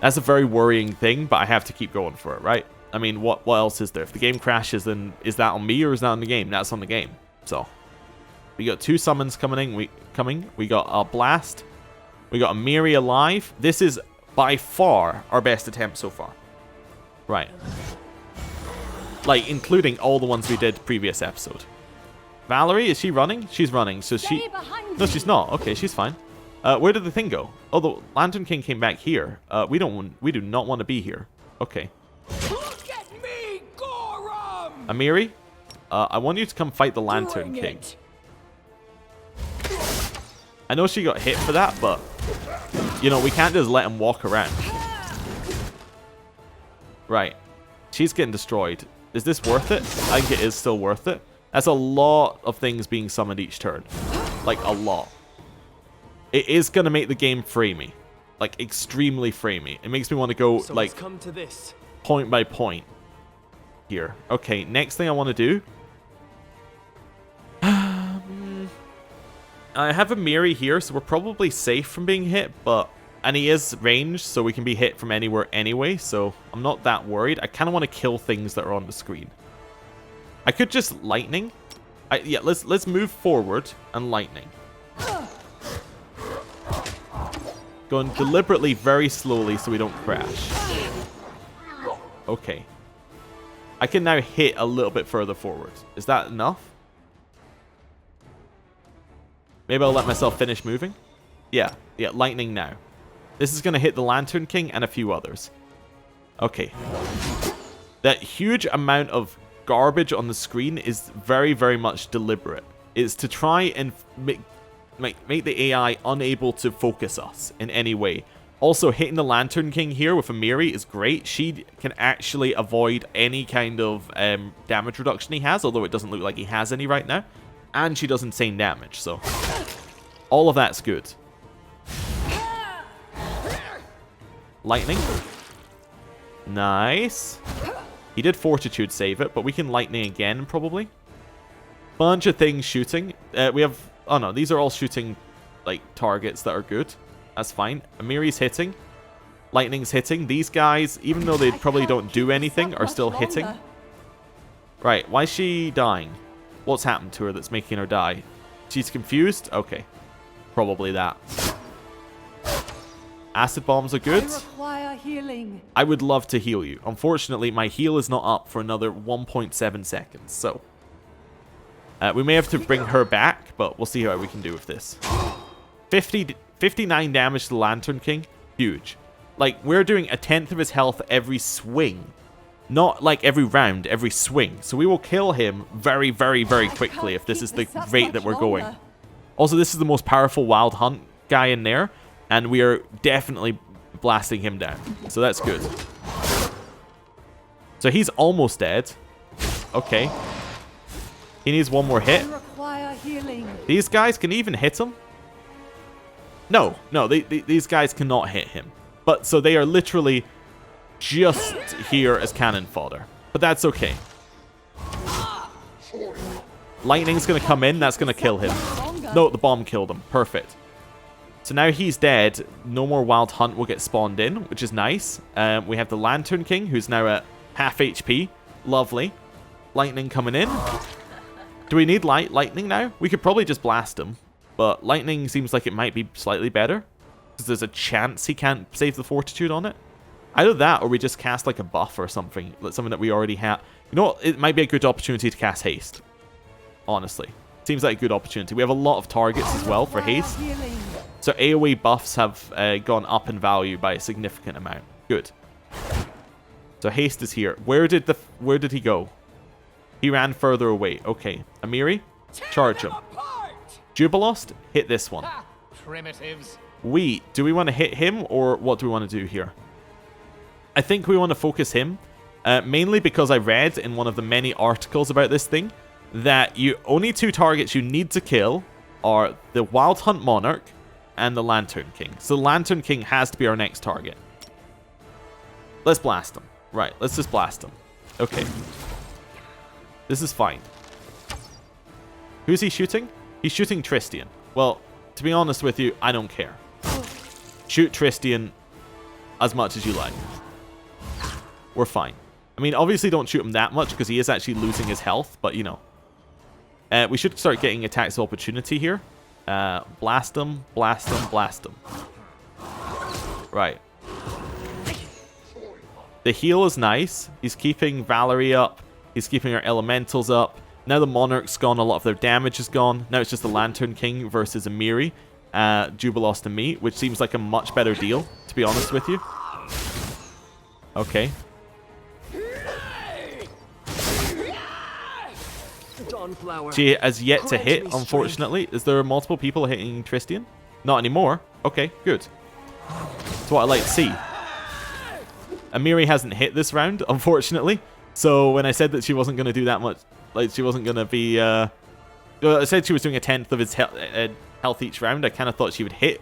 Speaker 1: That's a very worrying thing, but I have to keep going for it, right? I mean, what else is there? If the game crashes, then is that on me or is that on the game? That's on the game. So, we got 2 summons coming. We got a Blast. We got a Amiri alive. This is by far our best attempt so far. Right. Like, including all the ones we did previous episode. Valerie, is she running? She's running. So No, she's not. Okay, she's fine. Where did the thing go? Oh, the Lantern King came back here. We do not want to be here. Okay.
Speaker 2: Look at me, Gorum!
Speaker 1: Amiri, I want you to come fight the Lantern King. I know she got hit for that, but you know, we can't just let him walk around. Right. She's getting destroyed. Is this worth it? I think it is still worth it. That's a lot of things being summoned each turn. Like, a lot. It is going to make the game framey. Like, extremely framey. It makes me want to go,
Speaker 3: So
Speaker 1: like,
Speaker 3: it's come to this.
Speaker 1: point by point. Here. Okay, next thing I want to do. I have Amiri here, so we're probably safe from being hit, but... And he is ranged, so we can be hit from anywhere anyway, so I'm not that worried. I kind of want to kill things that are on the screen. I could just lightning. Yeah, let's move forward and lightning. Going deliberately very slowly so we don't crash. Okay. I can now hit a little bit further forward. Is that enough? Maybe I'll let myself finish moving. Yeah, lightning now. This is going to hit the Lantern King and a few others. Okay. That huge amount of garbage on the screen is very, very much deliberate. It's to try and make the AI unable to focus us in any way. Also, hitting the Lantern King here with Amiri is great. She can actually avoid any kind of damage reduction he has, although it doesn't look like he has any right now. And she does insane damage, so all of that's good. Lightning. Nice. He did Fortitude save it, but we can lightning again, probably. Bunch of things shooting. We have... Oh, no. These are all shooting, like, targets that are good. That's fine. Amiri's hitting. Lightning's hitting. These guys, even though they probably don't do anything, are still hitting. Right. Why is she dying? What's happened to her that's making her die? She's confused? Okay. Probably that. Acid bombs are good.
Speaker 6: I require healing.
Speaker 1: I would love to heal you. Unfortunately, my heal is not up for another 1.7 seconds, so... we may have to bring her back, but we'll see how we can do with this. 59 damage to the Lantern King. Huge. Like, we're doing 1/10 of his health every swing. Not like every round, every swing. So we will kill him very, very, very quickly if this is the rate that we're going. Also, this is the most powerful Wild Hunt guy in there. And we are definitely blasting him down. So that's good. So he's almost dead. Okay. He needs one more hit. These guys can even hit him? No, these guys cannot hit him. But so they are literally just here as cannon fodder. But that's okay. Lightning's going to come in. That's going to kill him. No, the bomb killed him. Perfect. So now he's dead. No more Wild Hunt will get spawned in, which is nice. We have the Lantern King, who's now at half HP. Lovely. Lightning coming in. Do we need lightning now? We could probably just blast him. But lightning seems like it might be slightly better. Because there's a chance he can't save the Fortitude on it. Either that, or we just cast like a buff or something. Like something that we already have. You know what? It might be a good opportunity to cast haste. Honestly. Seems like a good opportunity. We have a lot of targets as well for haste. So AoE buffs have gone up in value by a significant amount. Good. So haste is here. Where did he go? He ran further away. Okay. Amiri, charge him. Jubilost, hit this one.
Speaker 2: Primitives.
Speaker 1: Do we want to hit him, or what do we want to do here? I think we want to focus him, mainly because I read in one of the many articles about this thing that only 2 targets you need to kill are the Wild Hunt Monarch and the Lantern King. So the Lantern King has to be our next target. Let's blast him. Right, let's just blast him. Okay. This is fine. Who's he shooting? He's shooting Tristian. Well, to be honest with you, I don't care. Shoot Tristian as much as you like. We're fine. I mean, obviously don't shoot him that much because he is actually losing his health, but you know. We should start getting attacks of opportunity here. Blast him, blast him, blast him. Right. The heal is nice. He's keeping Valerie up. He's keeping our elementals up. Now the Monarch's gone. A lot of their damage is gone. Now it's just the Lantern King versus Amiri, Jubilost and me, which seems like a much better deal, to be honest with you. Okay. She has yet to hit, unfortunately. Is there multiple people hitting Tristian? Not anymore. Okay, good. That's what I like to see. Amiri hasn't hit this round, unfortunately. So when I said that she wasn't going to do that much, like she wasn't going to be... I said she was doing 1/10 of his health each round. I kind of thought she would hit.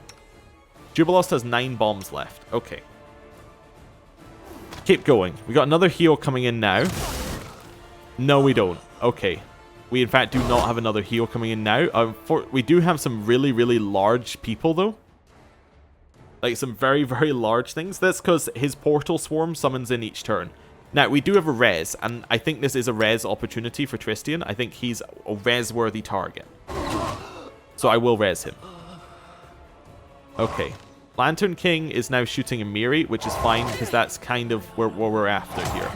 Speaker 1: Jubilost has 9 bombs left. Okay. Keep going. We got another heal coming in now. No, we don't. Okay. We, in fact, do not have another heal coming in now. We do have some really, really large people, though. Like, some very, very large things. That's because his portal swarm summons in each turn. Now, we do have a res, and I think this is a res opportunity for Tristian. I think he's a res-worthy target. So I will res him. Okay. Lantern King is now shooting Amiri, which is fine because that's kind of what we're after here.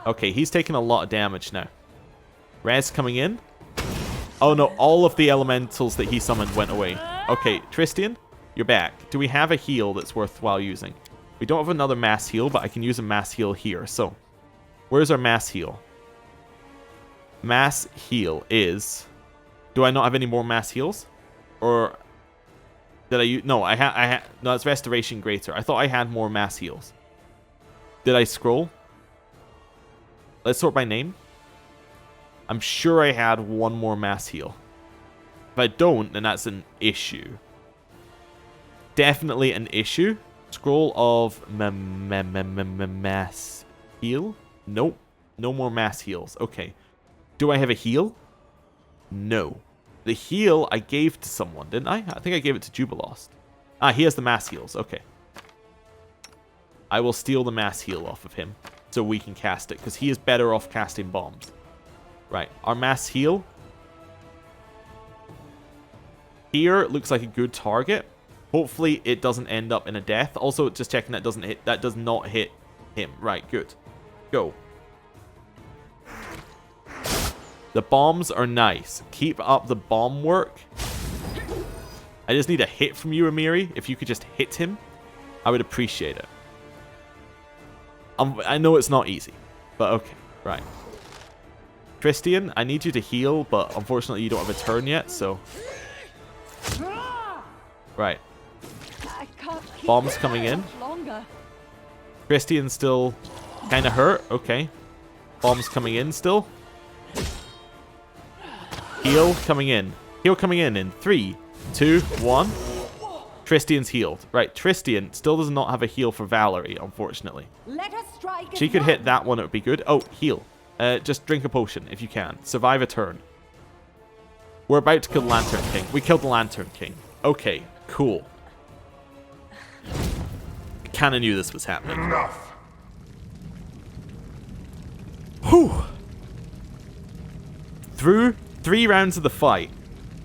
Speaker 1: Okay, he's taking a lot of damage now. Rez coming in. Oh no, all of the elementals that he summoned went away. Okay, Tristian, you're back. Do we have a heal that's worthwhile using? We don't have another mass heal, but I can use a mass heal here. So, where's our mass heal? Mass heal is... Do I not have any more mass heals? Or did I use... No, I had... No, it's Restoration Greater. I thought I had more mass heals. Did I scroll? Let's sort by name. I'm sure I had one more mass heal. If I don't, then that's an issue. Definitely an issue. Scroll of mass heal? Nope. No more mass heals. Okay. Do I have a heal? No. The heal I gave to someone, didn't I? I think I gave it to Jubilost. Ah, he has the mass heals. Okay. I will steal the mass heal off of him so we can cast it, because he is better off casting bombs. Right, our mass heal. Here looks like a good target. Hopefully it doesn't end up in a death. Also, just checking that doesn't hit. That does not hit him. Right, good. Go. The bombs are nice. Keep up the bomb work. I just need a hit from you, Amiri. If you could just hit him, I would appreciate it. I know it's not easy, but okay. Right. Tristian, I need you to heal, but unfortunately you don't have a turn yet, so... Right. Bombs coming in. Tristian's still kind of hurt. Okay. Bombs coming in still. Heal coming in. Heal coming in 3, 2, 1. Tristian's healed. Right, Tristian still does not have a heal for Valerie, unfortunately. She could hit that one, it would be good. Oh, heal. Just drink a potion if you can. Survive a turn. We're about to kill the Lantern King. We killed the Lantern King. Okay, cool. I kind of knew this was happening.
Speaker 5: Enough.
Speaker 1: Whew. Through 3 rounds of the fight.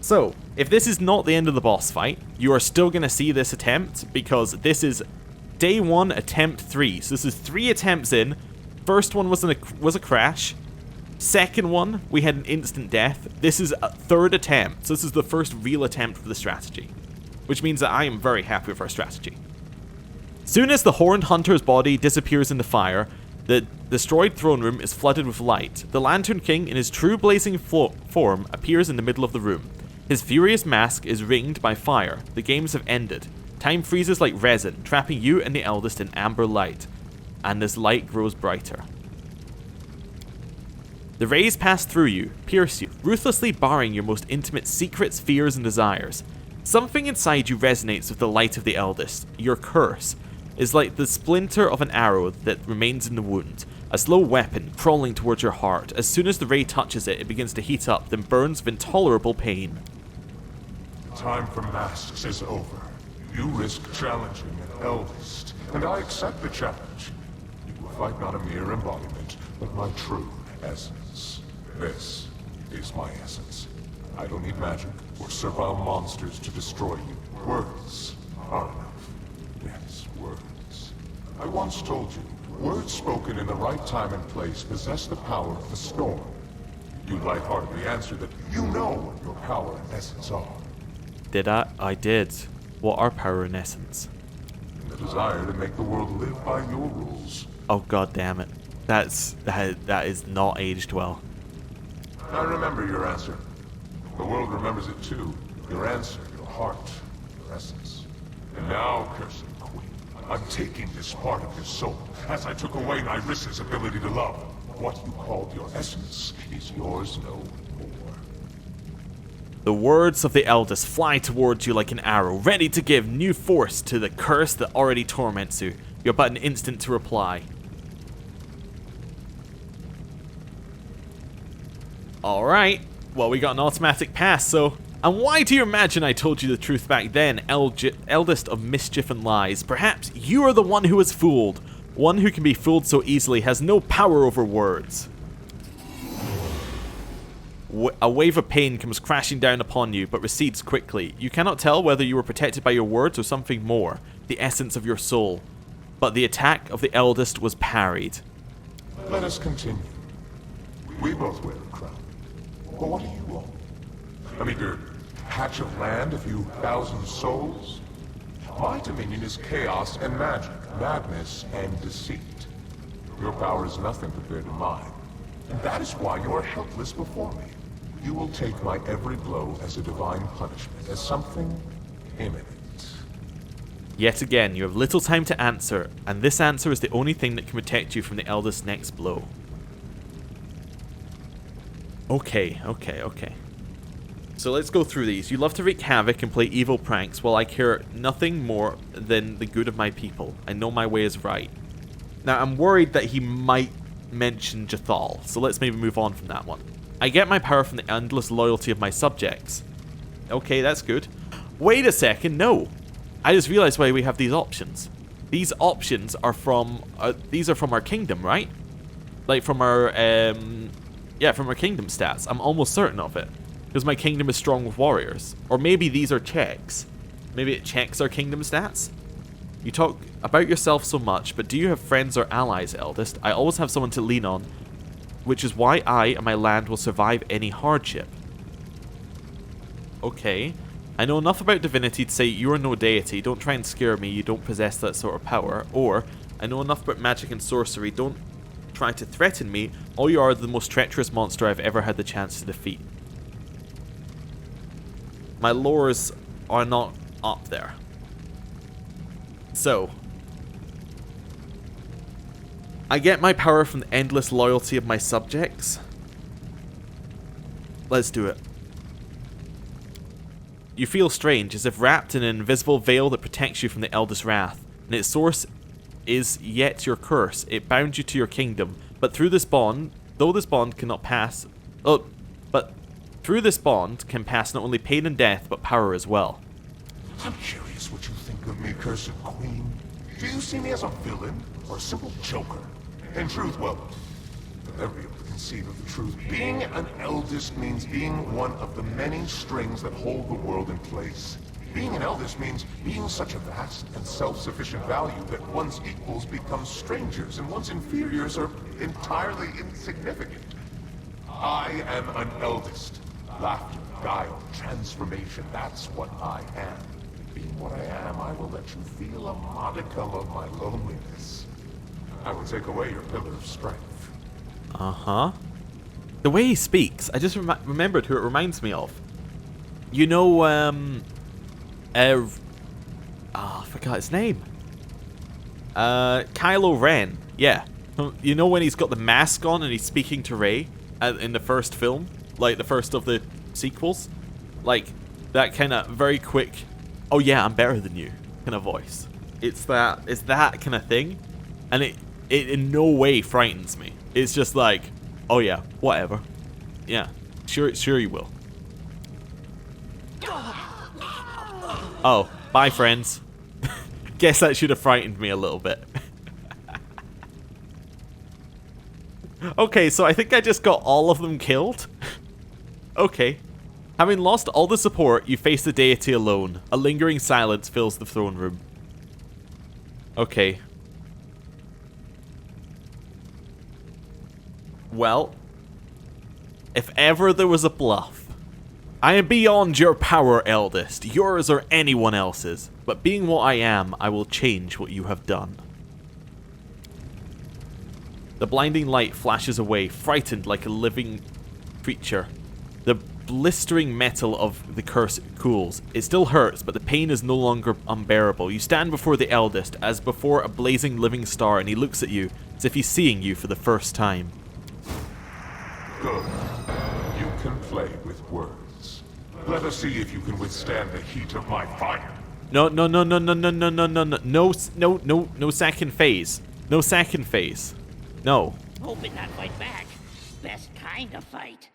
Speaker 1: So, if this is not the end of the boss fight, you are still going to see this attempt, because this is day 1, attempt 3. So this is 3 attempts in. First one was a crash. Second one, we had an instant death. This is a 3rd attempt. So this is the first real attempt for the strategy, which means that I am very happy with our strategy. Soon as the Horned Hunter's body disappears in the fire, the destroyed throne room is flooded with light. The Lantern King, in his true blazing form, appears in the middle of the room. His furious mask is ringed by fire. The games have ended. Time freezes like resin, trapping you and the eldest in amber light. And this light grows brighter. The rays pass through you, pierce you, ruthlessly barring your most intimate secrets, fears, and desires. Something inside you resonates with the light of the eldest. Your curse is like the splinter of an arrow that remains in the wound. A slow weapon crawling towards your heart. As soon as the ray touches it, it begins to heat up, then burns with intolerable pain.
Speaker 6: Time for masks is over. You risk challenging an eldest, and I accept the challenge. You will fight not a mere embodiment, but my true essence. This is my essence. I don't need magic or servile monsters to destroy you. Words are enough. Yes, words. I once told you, words spoken in the right time and place possess the power of the storm. You lightheartedly answer that you know what your power and essence are.
Speaker 1: Did I? I did. What are power and essence?
Speaker 6: The desire to make the world live by your rules.
Speaker 1: Oh god damn it. That is not aged well.
Speaker 6: I remember your answer. The world remembers it too. Your answer, your heart, your essence. And now, cursed queen, I'm taking this part of your soul, as I took away Nyrissa's ability to love. What you called your essence is yours no more.
Speaker 1: The words of the eldest fly towards you like an arrow, ready to give new force to the curse that already torments you. You're but an instant to reply. Alright, well we got an automatic pass, so... And why do you imagine I told you the truth back then, eldest of mischief and lies? Perhaps you are the one who was fooled. One who can be fooled so easily has no power over words. A wave of pain comes crashing down upon you, but recedes quickly. You cannot tell whether you were protected by your words or something more, the essence of your soul. But the attack of the eldest was parried.
Speaker 6: Let us continue. We both wear a crown. But what do you want? A meager patch of land, a few thousand souls? My dominion is chaos and magic, madness and deceit. Your power is nothing compared to mine. And that is why you are helpless before me. You will take my every blow as a divine punishment, as something imminent.
Speaker 1: Yet again, you have little time to answer, and this answer is the only thing that can protect you from the eldest's next blow. Okay. So let's go through these. You love to wreak havoc and play evil pranks, while I care nothing more than the good of my people. I know my way is right. Now, I'm worried that he might mention Jathal, so let's maybe move on from that one. I get my power from the endless loyalty of my subjects. Okay, that's good. Wait a second, no. I just realized why we have these options. These options are from these are from our kingdom, right? Like from our from our kingdom stats. I'm almost certain of it, because my kingdom is strong with warriors. Or maybe these are checks. Maybe it checks our kingdom stats. You talk about yourself so much, but do you have friends or allies, eldest? I always have someone to lean on, which is why I and my land will survive any hardship. Okay. I know enough about divinity to say you are no deity, don't try and scare me, you don't possess that sort of power. Or, I know enough about magic and sorcery, don't try to threaten me, all you are the most treacherous monster I've ever had the chance to defeat. My lores are not up there. So, I get my power from the endless loyalty of my subjects. Let's do it. You feel strange, as if wrapped in an invisible veil that protects you from the eldest wrath, and its source is yet your curse. It bound you to your kingdom, but through this bond, though this bond cannot pass, but through this bond can pass not only pain and death, but power as well.
Speaker 6: I'm curious what you think of me, cursed queen. Do you see me as a villain or a simple joker? In truth, well, you'll never be able to conceive of the truth. Being an eldest means being one of the many strings that hold the world in place. Being an eldest means being such a vast and self-sufficient value that one's equals become strangers and one's inferiors are entirely insignificant. I am an eldest. Laughter, guile, transformation, that's what I am. Being what I am, I will let you feel a modicum of my loneliness. I will take away your pillar of strength.
Speaker 1: Uh-huh. The way he speaks, I just remembered who it reminds me of. You know, I forgot his name. Kylo Ren. Yeah. You know when he's got the mask on and he's speaking to Rey in the first film? Like, the first of the sequels? Like, that kind of very quick, oh yeah, I'm better than you kind of voice. It's that kind of thing. And it in no way frightens me. It's just like, oh yeah, whatever. Yeah, sure you will. Oh, bye friends. Guess that should have frightened me a little bit. Okay, so I think I just got all of them killed. Okay. Having lost all the support, you face the deity alone. A lingering silence fills the throne room. Okay. Well, if ever there was a bluff, I am beyond your power, eldest, yours or anyone else's. But being what I am, I will change what you have done. The blinding light flashes away, frightened like a living creature. The blistering metal of the curse cools. It still hurts, but the pain is no longer unbearable. You stand before the eldest, as before a blazing living star, and he looks at you, as if he's seeing you for the first time.
Speaker 6: Good. You can play with words. Let us see if you can withstand the heat of my fire.
Speaker 1: No second phase. No second phase. No.
Speaker 7: Hoping not fight back. Best kind of fight.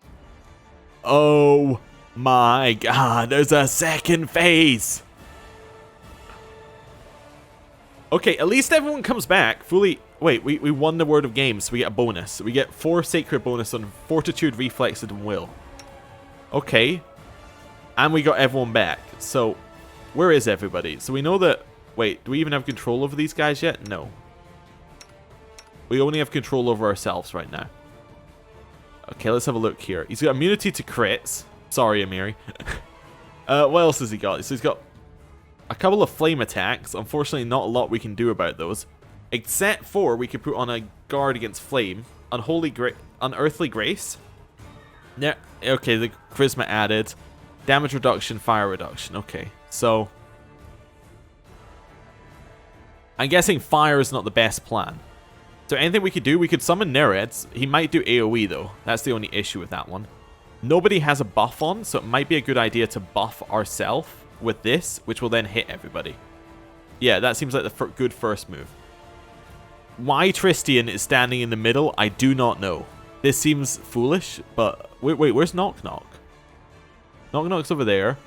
Speaker 1: Oh my god, there's a second phase. Okay, at least everyone comes back fully. Wait, we won the Word of Games, so we get a bonus. We get 4 sacred bonus on Fortitude, Reflex, and Will. Okay. And we got everyone back. So, where is everybody? So we know that... Wait, do we even have control over these guys yet? No. We only have control over ourselves right now. Okay, let's have a look here. He's got immunity to crits. Sorry, Amiri. What else has he got? So he's got a couple of flame attacks. Unfortunately, not a lot we can do about those. Except for we could put on a guard against flame. Unearthly grace. Yeah, okay, the charisma added. Damage reduction, fire reduction. Okay, so... I'm guessing fire is not the best plan. So anything we could do, we could summon Nereds. He might do AoE though. That's the only issue with that one. Nobody has a buff on, so it might be a good idea to buff ourselves with this, which will then hit everybody. Yeah, that seems like the good first move. Why Tristian is standing in the middle, I do not know. This seems foolish, but... Wait, where's Knock Knock? Knock Knock's over there.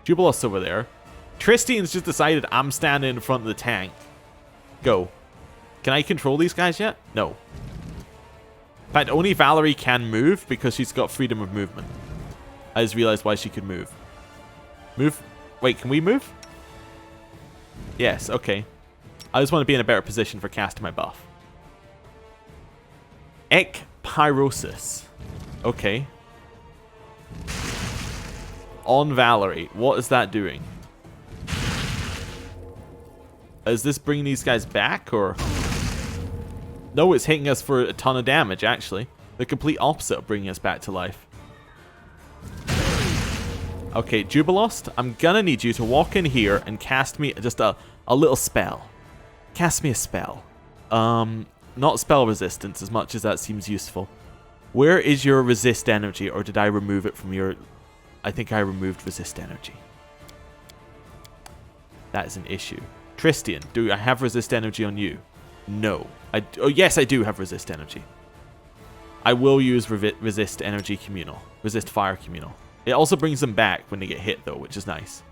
Speaker 1: Jubilos's over there. Tristian's just decided I'm standing in front of the tank. Go. Can I control these guys yet? No. In fact, only Valerie can move because she's got freedom of movement. I just realized why she could move. Move? Wait, can we move? Yes, okay. I just want to be in a better position for casting my buff. Ekpyrosis. Okay. On Valerie. What is that doing? Is this bringing these guys back, or... No, it's hitting us for a ton of damage, actually. The complete opposite of bringing us back to life. Okay, Jubilost, I'm gonna need you to walk in here and cast me just a little spell. Cast me a spell. Not spell resistance, as much as that seems useful. Where is your resist energy, or did I remove it from your... I think I removed resist energy. That is an issue. Tristian, do I have resist energy on you? No. Oh, yes, I do have resist energy. I will use resist energy communal. Resist fire communal. It also brings them back when they get hit, though, which is nice.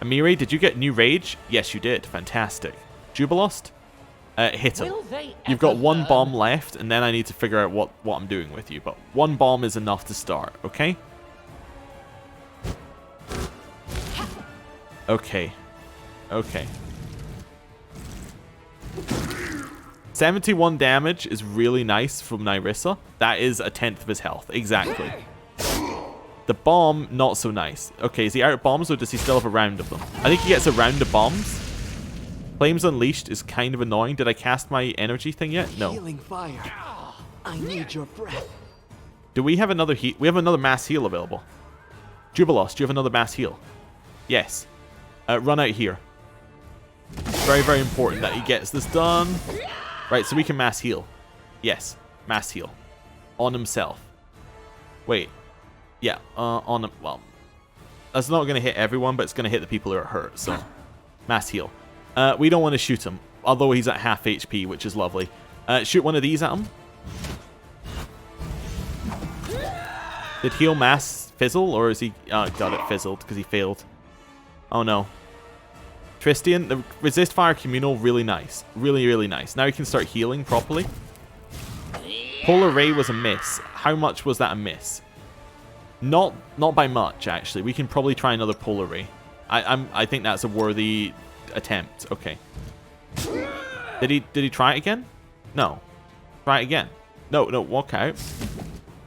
Speaker 1: Amiri, did you get new rage? Yes, you did. Fantastic. Jubilost? Hit him. You've got one bomb left, and then I need to figure out what I'm doing with you. But one bomb is enough to start, okay? Okay. Okay. 71 damage is really nice from Nyrissa. That is 1/10 of his health. Exactly. The bomb, not so nice. Okay, is he out of bombs, or does he still have a round of them? I think he gets a round of bombs. Flames Unleashed is kind of annoying. Did I cast my energy thing yet? No.
Speaker 2: Healing fire. I need your breath.
Speaker 1: Do we have another heal? We have another mass heal available. Jubilos, do you have another mass heal? Yes. Run out here. Very, very important that he gets this done. Right, so we can mass heal. Yes, mass heal. On himself. Wait. Yeah, on him. Well, that's not going to hit everyone, but it's going to hit the people who are hurt, so. Mass heal. We don't want to shoot him, although he's at half HP, which is lovely. Shoot one of these at him. Did heal mass fizzle, or is he... Oh, God, it fizzled because he failed. Oh, no. Tristian, the resist fire communal, really nice. Really, really nice. Now he can start healing properly. Polar ray was a miss. How much was that a miss? Not by much, actually. We can probably try another polar ray. I think that's a worthy attempt. Okay. Did he try it again? No. Try it again. No, walk out.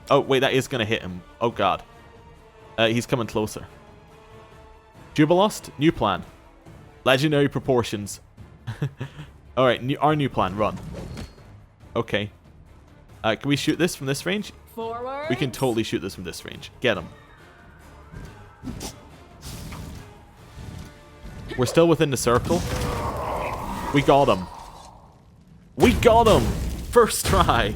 Speaker 1: Oh, wait, that is going to hit him. Oh, God. He's coming closer. Jubilost, new plan. Legendary proportions. Alright, our new plan, run. Okay. Can we shoot this from this range?
Speaker 8: Forward.
Speaker 1: We can totally shoot this from this range. Get him. We're still within the circle. We got him. We got him! First try.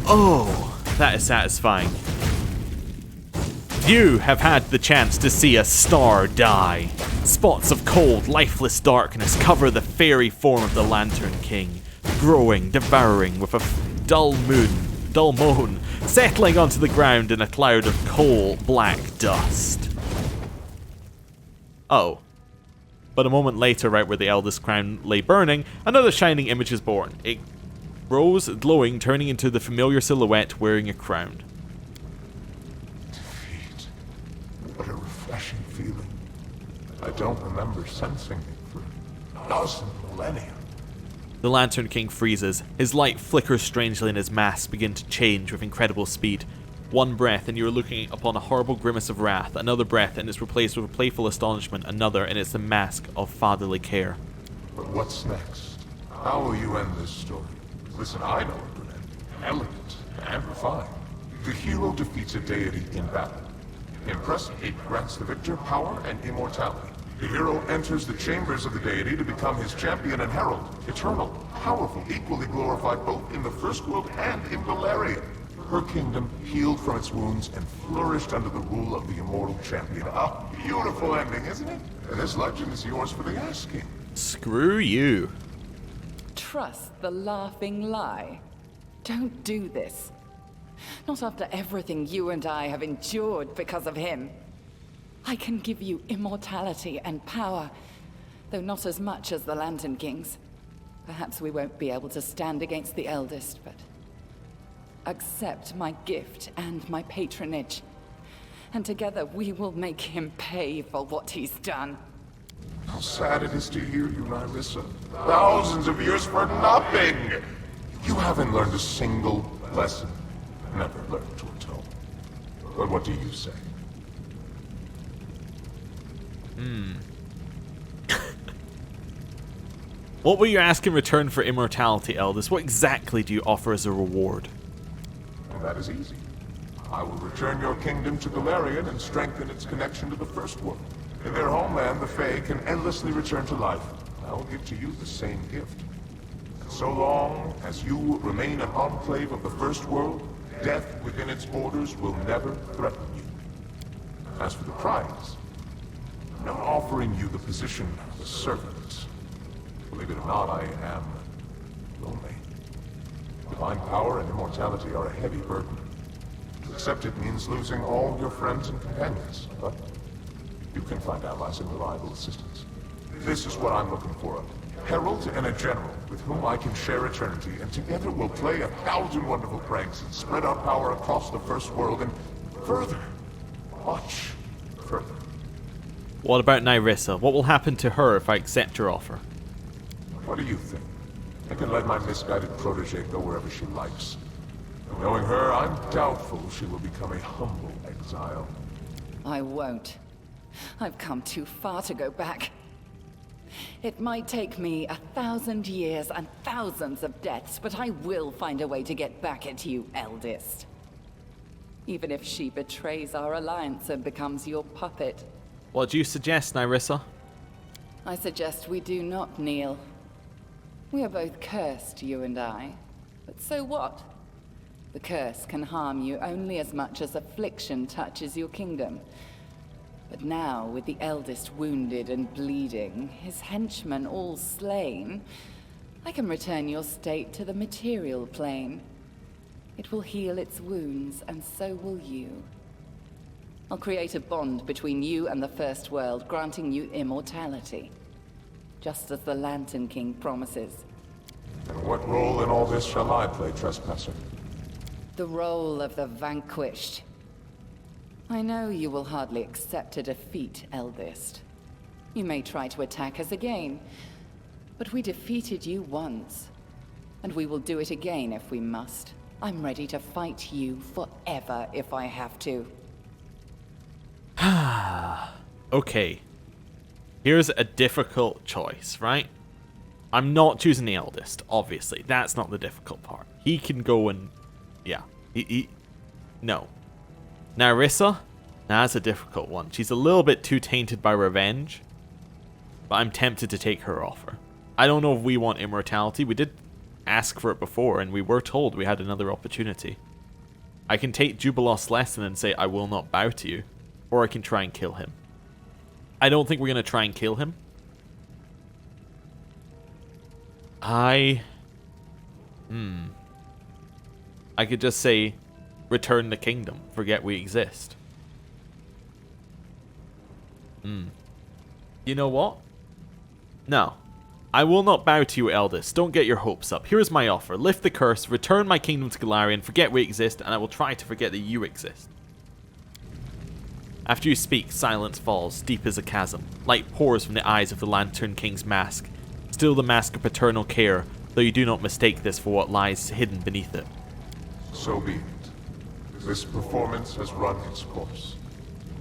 Speaker 1: Oh, that is satisfying. You have had the chance to see a star die. Spots of cold, lifeless darkness cover the fairy form of the Lantern King, growing, devouring with a dull moan, settling onto the ground in a cloud of coal black dust. Oh. But a moment later, right where the eldest crown lay burning, another shining image is born. rose, glowing, turning into the familiar silhouette wearing a crown.
Speaker 6: Defeat. What a refreshing feeling. I don't remember sensing it for a dozen millennia.
Speaker 1: The Lantern King freezes. His light flickers strangely and his masks begin to change with incredible speed. One breath and you are looking upon a horrible grimace of wrath. Another breath and it's replaced with a playful astonishment. Another and it's the mask of fatherly care.
Speaker 6: But what's next? How will you end this story? Listen, I know it could end. Elegant and refined. The hero defeats a deity in battle. Impressive, it grants the victor power and immortality. The hero enters the chambers of the deity to become his champion and herald. Eternal, powerful, equally glorified both in the first world and in Valeria. Her kingdom healed from its wounds and flourished under the rule of the immortal champion. A beautiful ending, isn't it? And this legend is yours for the asking.
Speaker 1: Screw you.
Speaker 8: Trust the laughing lie. Don't do this. Not after everything you and I have endured because of him. I can give you immortality and power, though not as much as the Lantern Kings. Perhaps we won't be able to stand against the eldest, but accept my gift and my patronage. And together we will make him pay for what he's done.
Speaker 6: How sad it is to hear you, Nyrissa. Thousands of years for nothing! You haven't learned a single lesson. Never learned to atone. But what do you say?
Speaker 1: What will you ask in return for immortality, Eldest? What exactly do you offer as a reward?
Speaker 6: Well, that is easy. I will return your kingdom to Galarian and strengthen its connection to the First World. In their homeland, the Fae can endlessly return to life. I will give to you the same gift. And so long as you remain an enclave of the First World, death within its borders will never threaten you. As for the prize, I'm not offering you the position of a servant. Believe it or not, I am lonely. Divine power and immortality are a heavy burden. To accept it means losing all your friends and companions, but you can find allies and reliable assistance. This is what I'm looking for. A herald and a general with whom I can share eternity, and together we'll play 1,000 wonderful pranks and spread our power across the First World and further, much further.
Speaker 1: What about Nyrissa? What will happen to her if I accept your offer?
Speaker 6: What do you think? I can let my misguided protege go wherever she likes. Knowing her, I'm doubtful she will become a humble exile.
Speaker 8: I won't. I've come too far to go back. It might take me 1,000 years and thousands of deaths, but I will find a way to get back at you, Eldest. Even if she betrays our alliance and becomes your puppet.
Speaker 1: What do you suggest, Nyrissa?
Speaker 8: I suggest we do not kneel. We are both cursed, you and I. But so what? The curse can harm you only as much as affliction touches your kingdom. But now, with the eldest wounded and bleeding, his henchmen all slain, I can return your state to the material plane. It will heal its wounds, and so will you. I'll create a bond between you and the First World, granting you immortality. Just as the Lantern King promises.
Speaker 6: And what role in all this shall I play, Trespasser?
Speaker 8: The role of the vanquished. I know you will hardly accept a defeat, Eldest. You may try to attack us again, but we defeated you once. And we will do it again if we must. I'm ready to fight you forever if I have to.
Speaker 1: Okay. Here's a difficult choice, right? I'm not choosing the eldest, obviously. That's not the difficult part. He can go and... yeah. No. Nyrissa? That's a difficult one. She's a little bit too tainted by revenge. But I'm tempted to take her offer. I don't know if we want immortality. We did ask for it before, and we were told we had another opportunity. I can take Jubilos's lesson and say, I will not bow to you. Or I can try and kill him. I don't think we're going to try and kill him. I could just say, return the kingdom. Forget we exist. You know what? No. I will not bow to you, eldest. Don't get your hopes up. Here is my offer. Lift the curse, return my kingdom to Galarian, forget we exist, and I will try to forget that you exist. After you speak, silence falls, deep as a chasm. Light pours from the eyes of the Lantern King's mask. Still the mask of paternal care, though you do not mistake this for what lies hidden beneath it.
Speaker 6: So be it. This performance has run its course.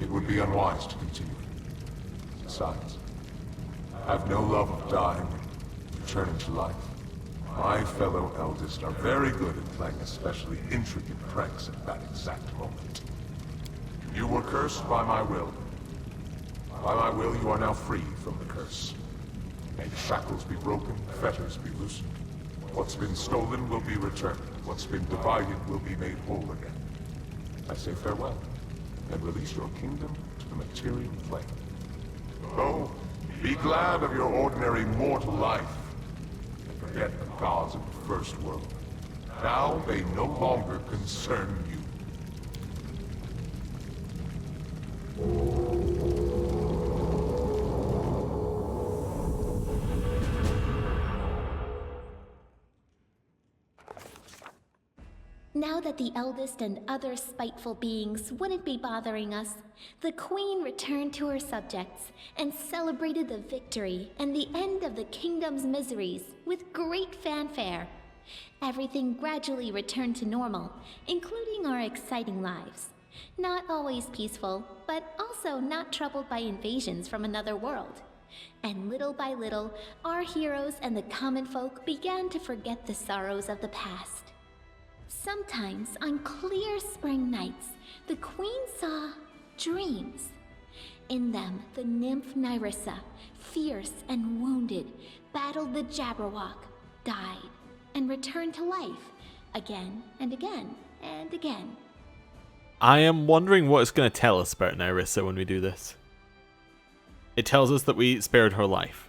Speaker 6: It would be unwise to continue. Besides, I have no love of dying, returning to life. My fellow eldest are very good at playing especially intricate pranks at that exact moment. You were cursed by my will. By my will, you are now free from the curse. May the shackles be broken, fetters be loosened. What's been stolen will be returned. What's been divided will be made whole again. I say farewell, and release your kingdom to the material plane. Go, be glad of your ordinary mortal life, and forget the gods of the first world. Now they no longer concern you.
Speaker 9: Now that the eldest and other spiteful beings wouldn't be bothering us, the queen returned to her subjects and celebrated the victory and the end of the kingdom's miseries with great fanfare. Everything gradually returned to normal, including our exciting lives. Not always peaceful, but also not troubled by invasions from another world. And little by little, our heroes and the common folk began to forget the sorrows of the past. Sometimes, on clear spring nights, the queen saw dreams. In them, the nymph Nyrissa, fierce and wounded, battled the Jabberwock, died, and returned to life, again and again and again.
Speaker 1: I am wondering what it's going to tell us about Nyrissa when we do this. It tells us that we spared her life.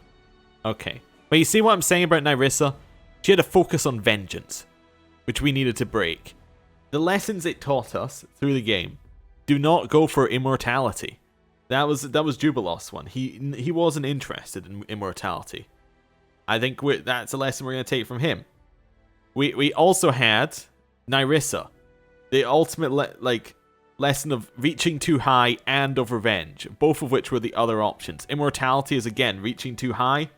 Speaker 1: Okay. But you see what I'm saying about Nyrissa? She had a focus on vengeance, which we needed to break. The lessons it taught us through the game: do not go for immortality. That was Jubilos's one. He wasn't interested in immortality. I think that's a lesson we're going to take from him. We also had Nyrissa, the ultimate lesson of reaching too high and of revenge, both of which were the other options. Immortality is again reaching too high,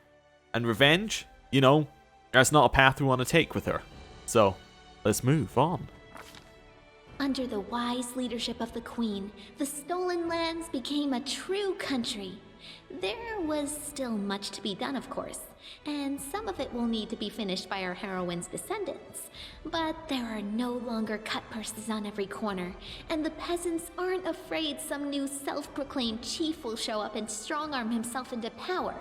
Speaker 1: and revenge, that's not a path we want to take with her. So let's move on.
Speaker 9: Under the wise leadership of the Queen, the Stolen Lands became a true country. There was still much to be done, of course, and some of it will need to be finished by our heroine's descendants. But there are no longer cut purses on every corner, and the peasants aren't afraid some new self-proclaimed chief will show up and strong-arm himself into power.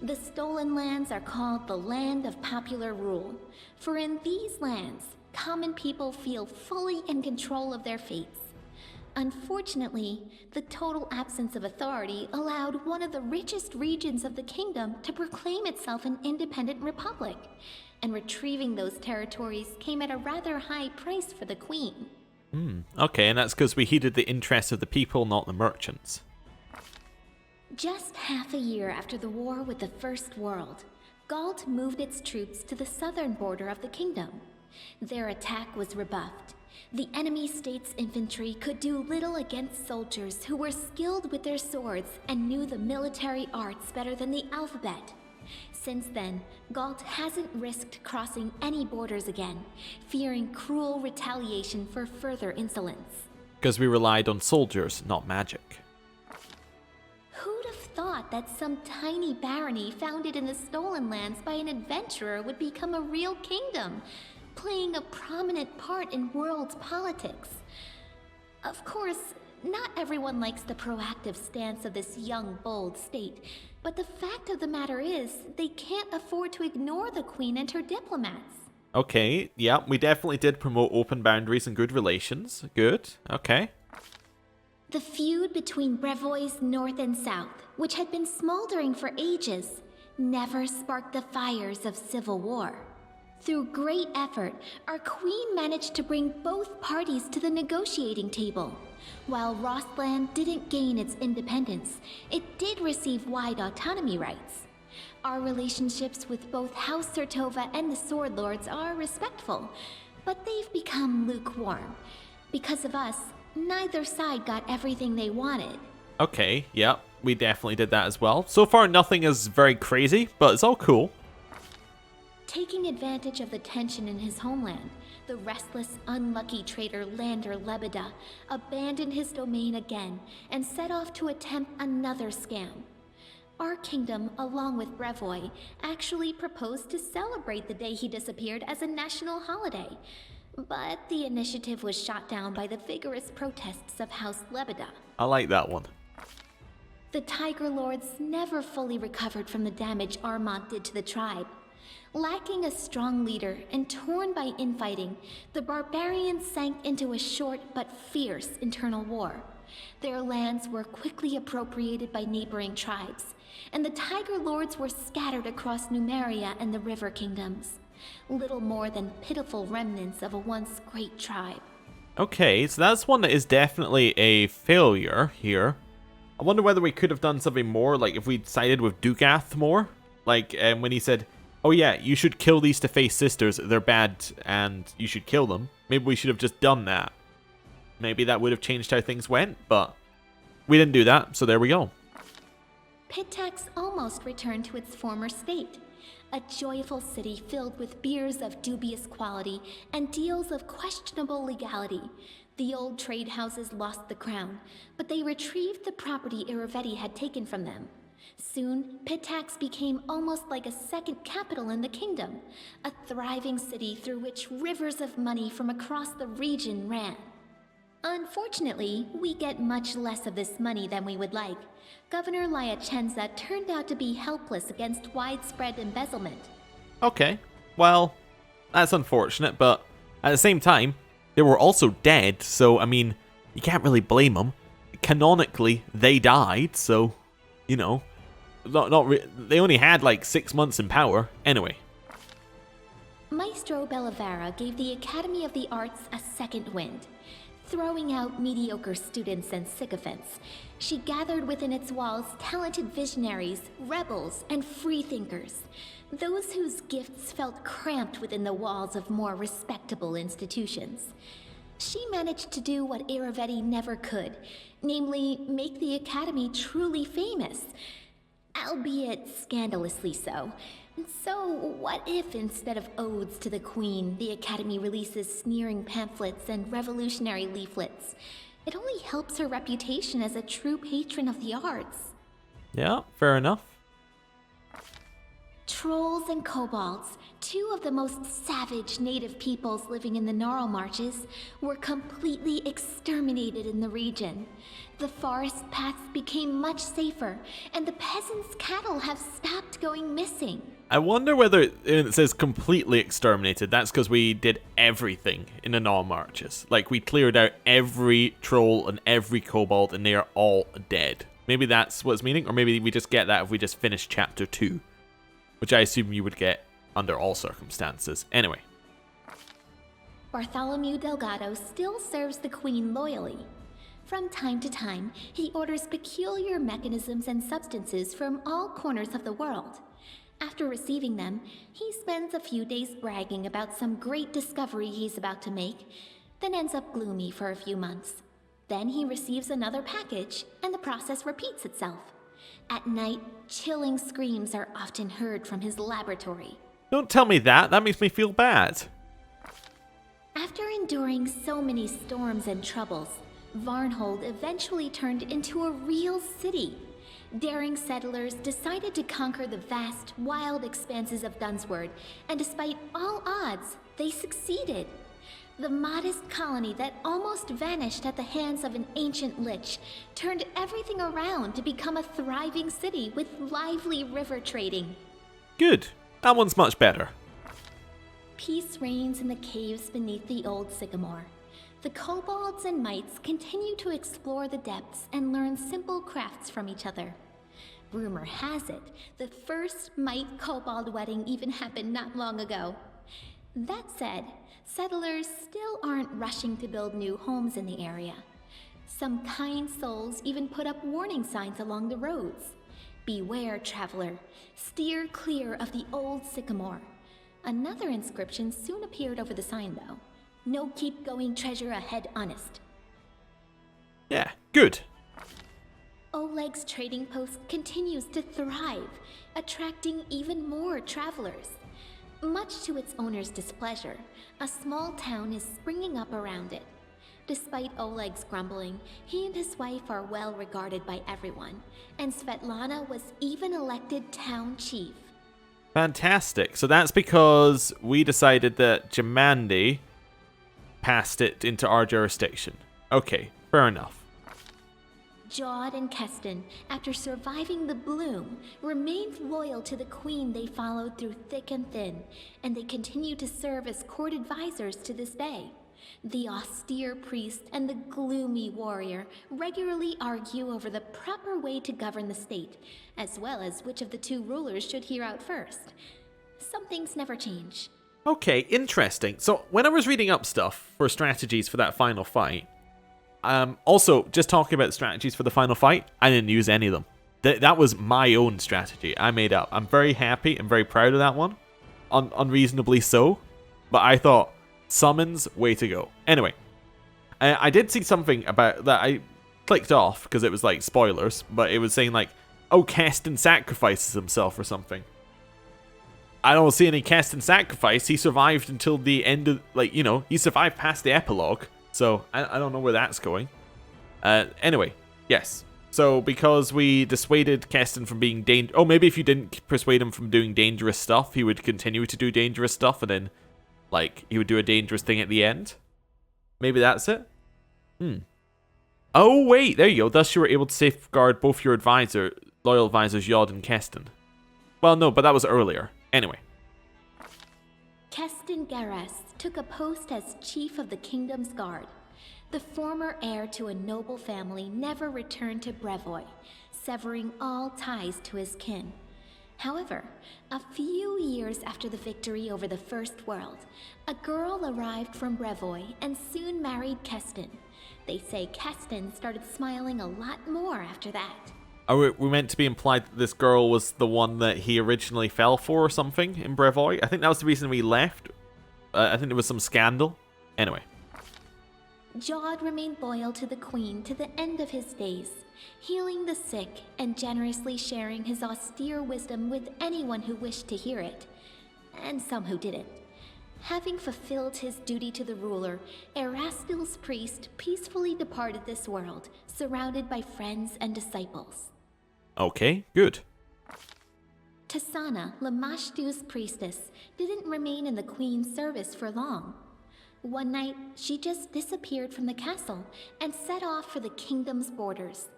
Speaker 9: The Stolen Lands are called the Land of Popular Rule, for in these lands, common people feel fully in control of their fates. Unfortunately, the total absence of authority allowed one of the richest regions of the kingdom to proclaim itself an independent republic, and retrieving those territories came at a rather high price for the Queen.
Speaker 1: Okay, and that's because we heeded the interests of the people, not the merchants.
Speaker 9: Just half a year after the war with the First World, Galt moved its troops to the southern border of the kingdom. Their attack was rebuffed. The enemy state's infantry could do little against soldiers who were skilled with their swords and knew the military arts better than the alphabet. Since then, Galt hasn't risked crossing any borders again, fearing cruel retaliation for further insolence.
Speaker 1: Because we relied on soldiers, not magic.
Speaker 9: Who'd have thought that some tiny barony founded in the Stolen Lands by an adventurer would become a real kingdom, playing a prominent part in world politics? Of course, not everyone likes the proactive stance of this young, bold state, but the fact of the matter is, they can't afford to ignore the Queen and her diplomats.
Speaker 1: Okay, yeah, we definitely did promote open boundaries and good relations. Good, okay.
Speaker 9: The feud between Brevois North and South, which had been smoldering for ages, never sparked the fires of civil war. Through great effort, our Queen managed to bring both parties to the negotiating table. While Rostland didn't gain its independence, it did receive wide autonomy rights. Our relationships with both House Sertova and the Sword Lords are respectful, but they've become lukewarm. Because of us, neither side got everything they wanted.
Speaker 1: Okay, yeah, we definitely did that as well. So far, nothing is very crazy, but it's all cool.
Speaker 9: Taking advantage of the tension in his homeland, the restless, unlucky trader Lander Lebeda abandoned his domain again and set off to attempt another scam. Our kingdom, along with Brevoy, actually proposed to celebrate the day he disappeared as a national holiday. But the initiative was shot down by the vigorous protests of House Lebeda.
Speaker 1: I like that one.
Speaker 9: The Tiger Lords never fully recovered from the damage Armont did to the tribe. Lacking a strong leader and torn by infighting, the barbarians sank into a short but fierce internal war. Their lands were quickly appropriated by neighboring tribes, and the Tiger Lords were scattered across Numeria and the River Kingdoms. Little more than pitiful remnants of a once great tribe.
Speaker 1: Okay, so that's one that is definitely a failure here. I wonder whether we could have done something more, like if we sided with Dugath more. Like when he said, oh yeah, you should kill these defaced sisters, they're bad and you should kill them. Maybe we should have just done that. Maybe that would have changed how things went, but we didn't do that, so there we go.
Speaker 9: Pitax almost returned to its former state. A joyful city filled with beers of dubious quality and deals of questionable legality. The old trade houses lost the crown, but they retrieved the property Iravetti had taken from them. Soon, Pitax became almost like a second capital in the kingdom, a thriving city through which rivers of money from across the region ran. Unfortunately, we get much less of this money than we would like. Governor Liachenza turned out to be helpless against widespread embezzlement.
Speaker 1: Okay, well, that's unfortunate, but at the same time, they were also dead, so, I mean, you can't really blame them. Canonically, they died, so, you know, they only had like 6 months in power. Anyway.
Speaker 9: Maestro Bellavera gave the Academy of the Arts a second wind. Throwing out mediocre students and sycophants, she gathered within its walls talented visionaries, rebels, and freethinkers, those whose gifts felt cramped within the walls of more respectable institutions. She managed to do what Iravetti never could, namely make the Academy truly famous, albeit scandalously so. So, what if instead of odes to the Queen, the Academy releases sneering pamphlets and revolutionary leaflets? It only helps her reputation as a true patron of the arts.
Speaker 1: Yeah, fair enough.
Speaker 9: Trolls and kobolds, two of the most savage native peoples living in the Gnarl Marches, were completely exterminated in the region. The forest paths became much safer, and the peasants' cattle have stopped going missing.
Speaker 1: I wonder whether it says completely exterminated, that's because we did everything in the Gnarl Marches. Like, we cleared out every troll and every kobold, and they are all dead. Maybe that's what it's meaning, or maybe we just get that if we just finish Chapter 2. Which I assume you would get under all circumstances. Anyway.
Speaker 9: Bartholomew Delgado still serves the Queen loyally. From time to time, he orders peculiar mechanisms and substances from all corners of the world. After receiving them, he spends a few days bragging about some great discovery he's about to make, then ends up gloomy for a few months. Then he receives another package, and the process repeats itself. At night, chilling screams are often heard from his laboratory.
Speaker 1: Don't tell me that. That makes me feel bad.
Speaker 9: After enduring so many storms and troubles, Varnhold eventually turned into a real city. Daring settlers decided to conquer the vast, wild expanses of Dunsword, and despite all odds, they succeeded. The modest colony that almost vanished at the hands of an ancient lich turned everything around to become a thriving city with lively river trading.
Speaker 1: Good. That one's much better.
Speaker 9: Peace reigns in the caves beneath the old sycamore. The kobolds and mites continue to explore the depths and learn simple crafts from each other. Rumor has it, the first mite-kobold wedding even happened not long ago. That said, settlers still aren't rushing to build new homes in the area. Some kind souls even put up warning signs along the roads. Beware, traveler. Steer clear of the old sycamore. Another inscription soon appeared over the sign, though. No keep going treasure ahead honest.
Speaker 1: Yeah, good.
Speaker 9: Oleg's trading post continues to thrive, attracting even more travelers. Much to its owner's displeasure, a small town is springing up around it. Despite Oleg's grumbling, he and his wife are well regarded by everyone, and Svetlana was even elected town chief.
Speaker 1: Fantastic. So that's because we decided that Jamandi passed it into our jurisdiction. Okay, fair enough.
Speaker 9: Jod and Keston, after surviving the bloom, remained loyal to the queen they followed through thick and thin, and they continue to serve as court advisors to this day. The austere priest and the gloomy warrior regularly argue over the proper way to govern the state, as well as which of the two rulers should hear out first. Some things never change.
Speaker 1: Okay, interesting. So when I was reading up stuff for strategies for that final fight, also, just talking about the strategies for the final fight, I didn't use any of them. That was my own strategy I made up. I'm very happy and very proud of that one. Unreasonably so. But I thought, summons, way to go. Anyway, I did see something about that I clicked off because it was like spoilers, but it was saying like, oh, Keston sacrifices himself or something. I don't see any Keston sacrifice. He survived until the end of, like, you know, he survived past the epilogue. So, I don't know where that's going. Anyway, yes. So, because we dissuaded Keston from being dangerous... Oh, maybe if you didn't persuade him from doing dangerous stuff, he would continue to do dangerous stuff, and then, like, he would do a dangerous thing at the end? Maybe that's it? Oh, wait, there you go. Thus, you were able to safeguard both your loyal advisors, Yod and Keston. Well, no, but that was earlier. Anyway.
Speaker 9: Keston Garas took a post as chief of the kingdom's guard. The former heir to a noble family never returned to Brevoy, severing all ties to his kin. However, a few years after the victory over the First World, a girl arrived from Brevoy and soon married Keston. They say Keston started smiling a lot more after that.
Speaker 1: Are we meant to be implied that this girl was the one that he originally fell for or something in Brevoy? I think that was the reason we left. I think there was some scandal. Anyway.
Speaker 9: Jod remained loyal to the queen to the end of his days, healing the sick and generously sharing his austere wisdom with anyone who wished to hear it, and some who didn't. Having fulfilled his duty to the ruler, Erastil's priest peacefully departed this world, surrounded by friends and disciples.
Speaker 1: Okay, good.
Speaker 9: Tasana, Lamashtu's priestess, didn't remain in the queen's service for long. One night, she just disappeared from the castle and set off for the kingdom's borders,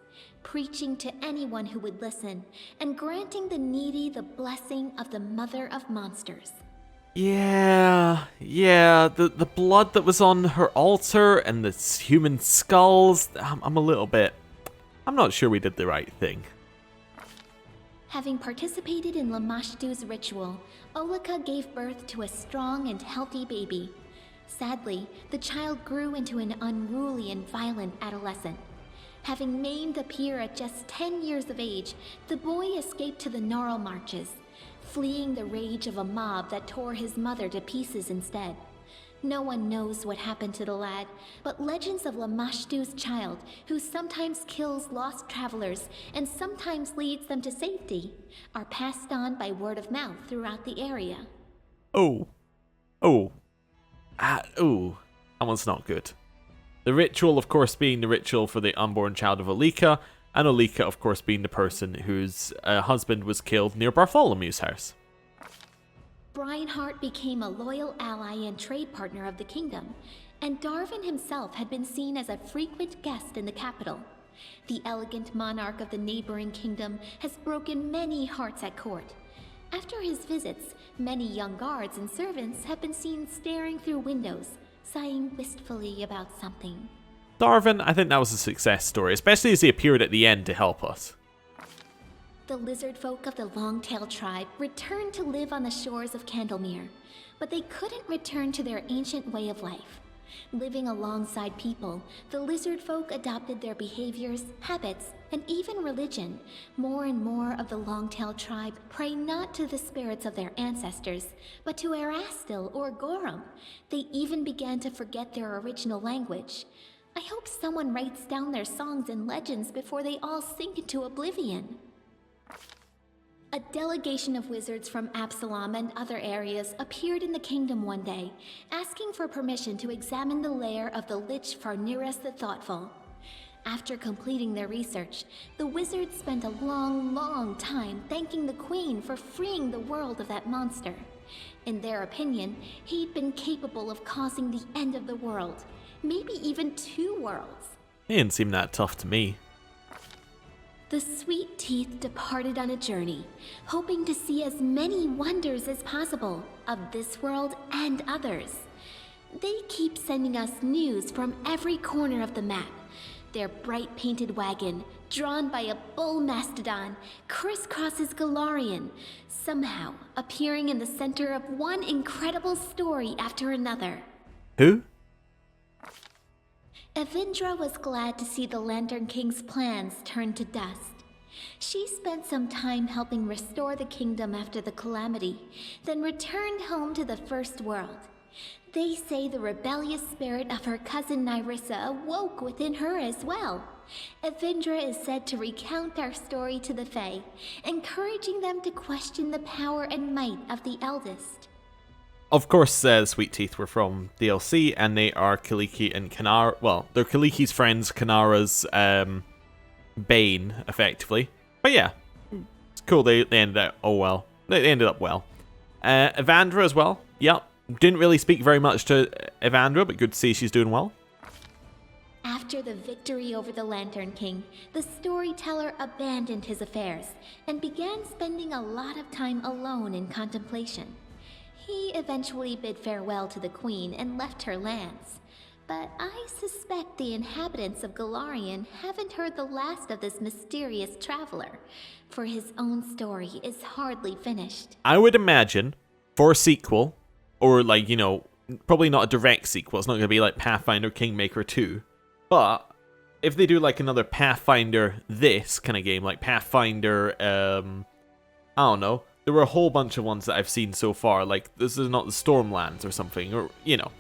Speaker 9: preaching to anyone who would listen and granting the needy the blessing of the Mother of Monsters.
Speaker 1: Yeah, the blood that was on her altar and the human skulls, I'm not sure we did the right thing.
Speaker 9: Having participated in Lamashtu's ritual, Olika gave birth to a strong and healthy baby. Sadly, the child grew into an unruly and violent adolescent. Having maimed a peer at just 10 years of age, the boy escaped to the Gnarl Marches, fleeing the rage of a mob that tore his mother to pieces instead. No one knows what happened to the lad, but legends of Lamashtu's child, who sometimes kills lost travelers and sometimes leads them to safety, are passed on by word of mouth throughout the area.
Speaker 1: That one's not good. The ritual, of course, being the ritual for the unborn child of Olika, and Olika, of course, being the person whose husband was killed near Bartholomew's house.
Speaker 9: Breinhart became a loyal ally and trade partner of the kingdom, and Darvin himself had been seen as a frequent guest in the capital. The elegant monarch of the neighboring kingdom has broken many hearts at court. After his visits, many young guards and servants have been seen staring through windows, sighing wistfully about something.
Speaker 1: Darvin, I think that was a success story, especially as he appeared at the end to help us.
Speaker 9: The lizard folk of the Longtail tribe returned to live on the shores of Candlemere, but they couldn't return to their ancient way of life. Living alongside people, the lizard folk adopted their behaviors, habits, and even religion. More and more of the Longtail tribe pray not to the spirits of their ancestors, but to Erastil or Gorum. They even began to forget their original language. I hope someone writes down their songs and legends before they all sink into oblivion. A delegation of wizards from Absalom and other areas appeared in the kingdom one day, asking for permission to examine the lair of the Lich Farniris the Thoughtful. After completing their research, the wizards spent a long time thanking the Queen for freeing the world of that monster. In their opinion, he'd been capable of causing the end of the world, maybe even 2 worlds.
Speaker 1: He didn't seem that tough to me.
Speaker 9: The Sweet Teeth departed on a journey, hoping to see as many wonders as possible of this world and others. They keep sending us news from every corner of the map. Their bright painted wagon, drawn by a bull mastodon, crisscrosses Galarian, somehow appearing in the center of one incredible story after another.
Speaker 1: Who?
Speaker 9: Evindra was glad to see the Lantern King's plans turn to dust. She spent some time helping restore the kingdom after the calamity, then returned home to the First World. They say the rebellious spirit of her cousin Nyrissa awoke within her as well. Evindra is said to recount our story to the Fae, encouraging them to question the power and might of the eldest.
Speaker 1: Of course, Sweet Teeth were from DLC, and they are Kaliki and Kanara. Well, they're Kaliki's friends, Kanara's bane, effectively. But yeah, it's cool. They ended up. Oh well, they ended up well. Evandra as well. Yep, didn't really speak very much to Evandra, but good to see she's doing well.
Speaker 9: After the victory over the Lantern King, the storyteller abandoned his affairs and began spending a lot of time alone in contemplation. He eventually bid farewell to the Queen and left her lands. But I suspect the inhabitants of Galarian haven't heard the last of this mysterious traveler, for his own story is hardly finished.
Speaker 1: I would imagine, for a sequel, or like, you know, probably not a direct sequel, it's not going to be like Pathfinder Kingmaker 2, but if they do like another Pathfinder this kind of game, like Pathfinder, I don't know, there were a whole bunch of ones that I've seen so far, like this is not the Stormlands or something, or, you know,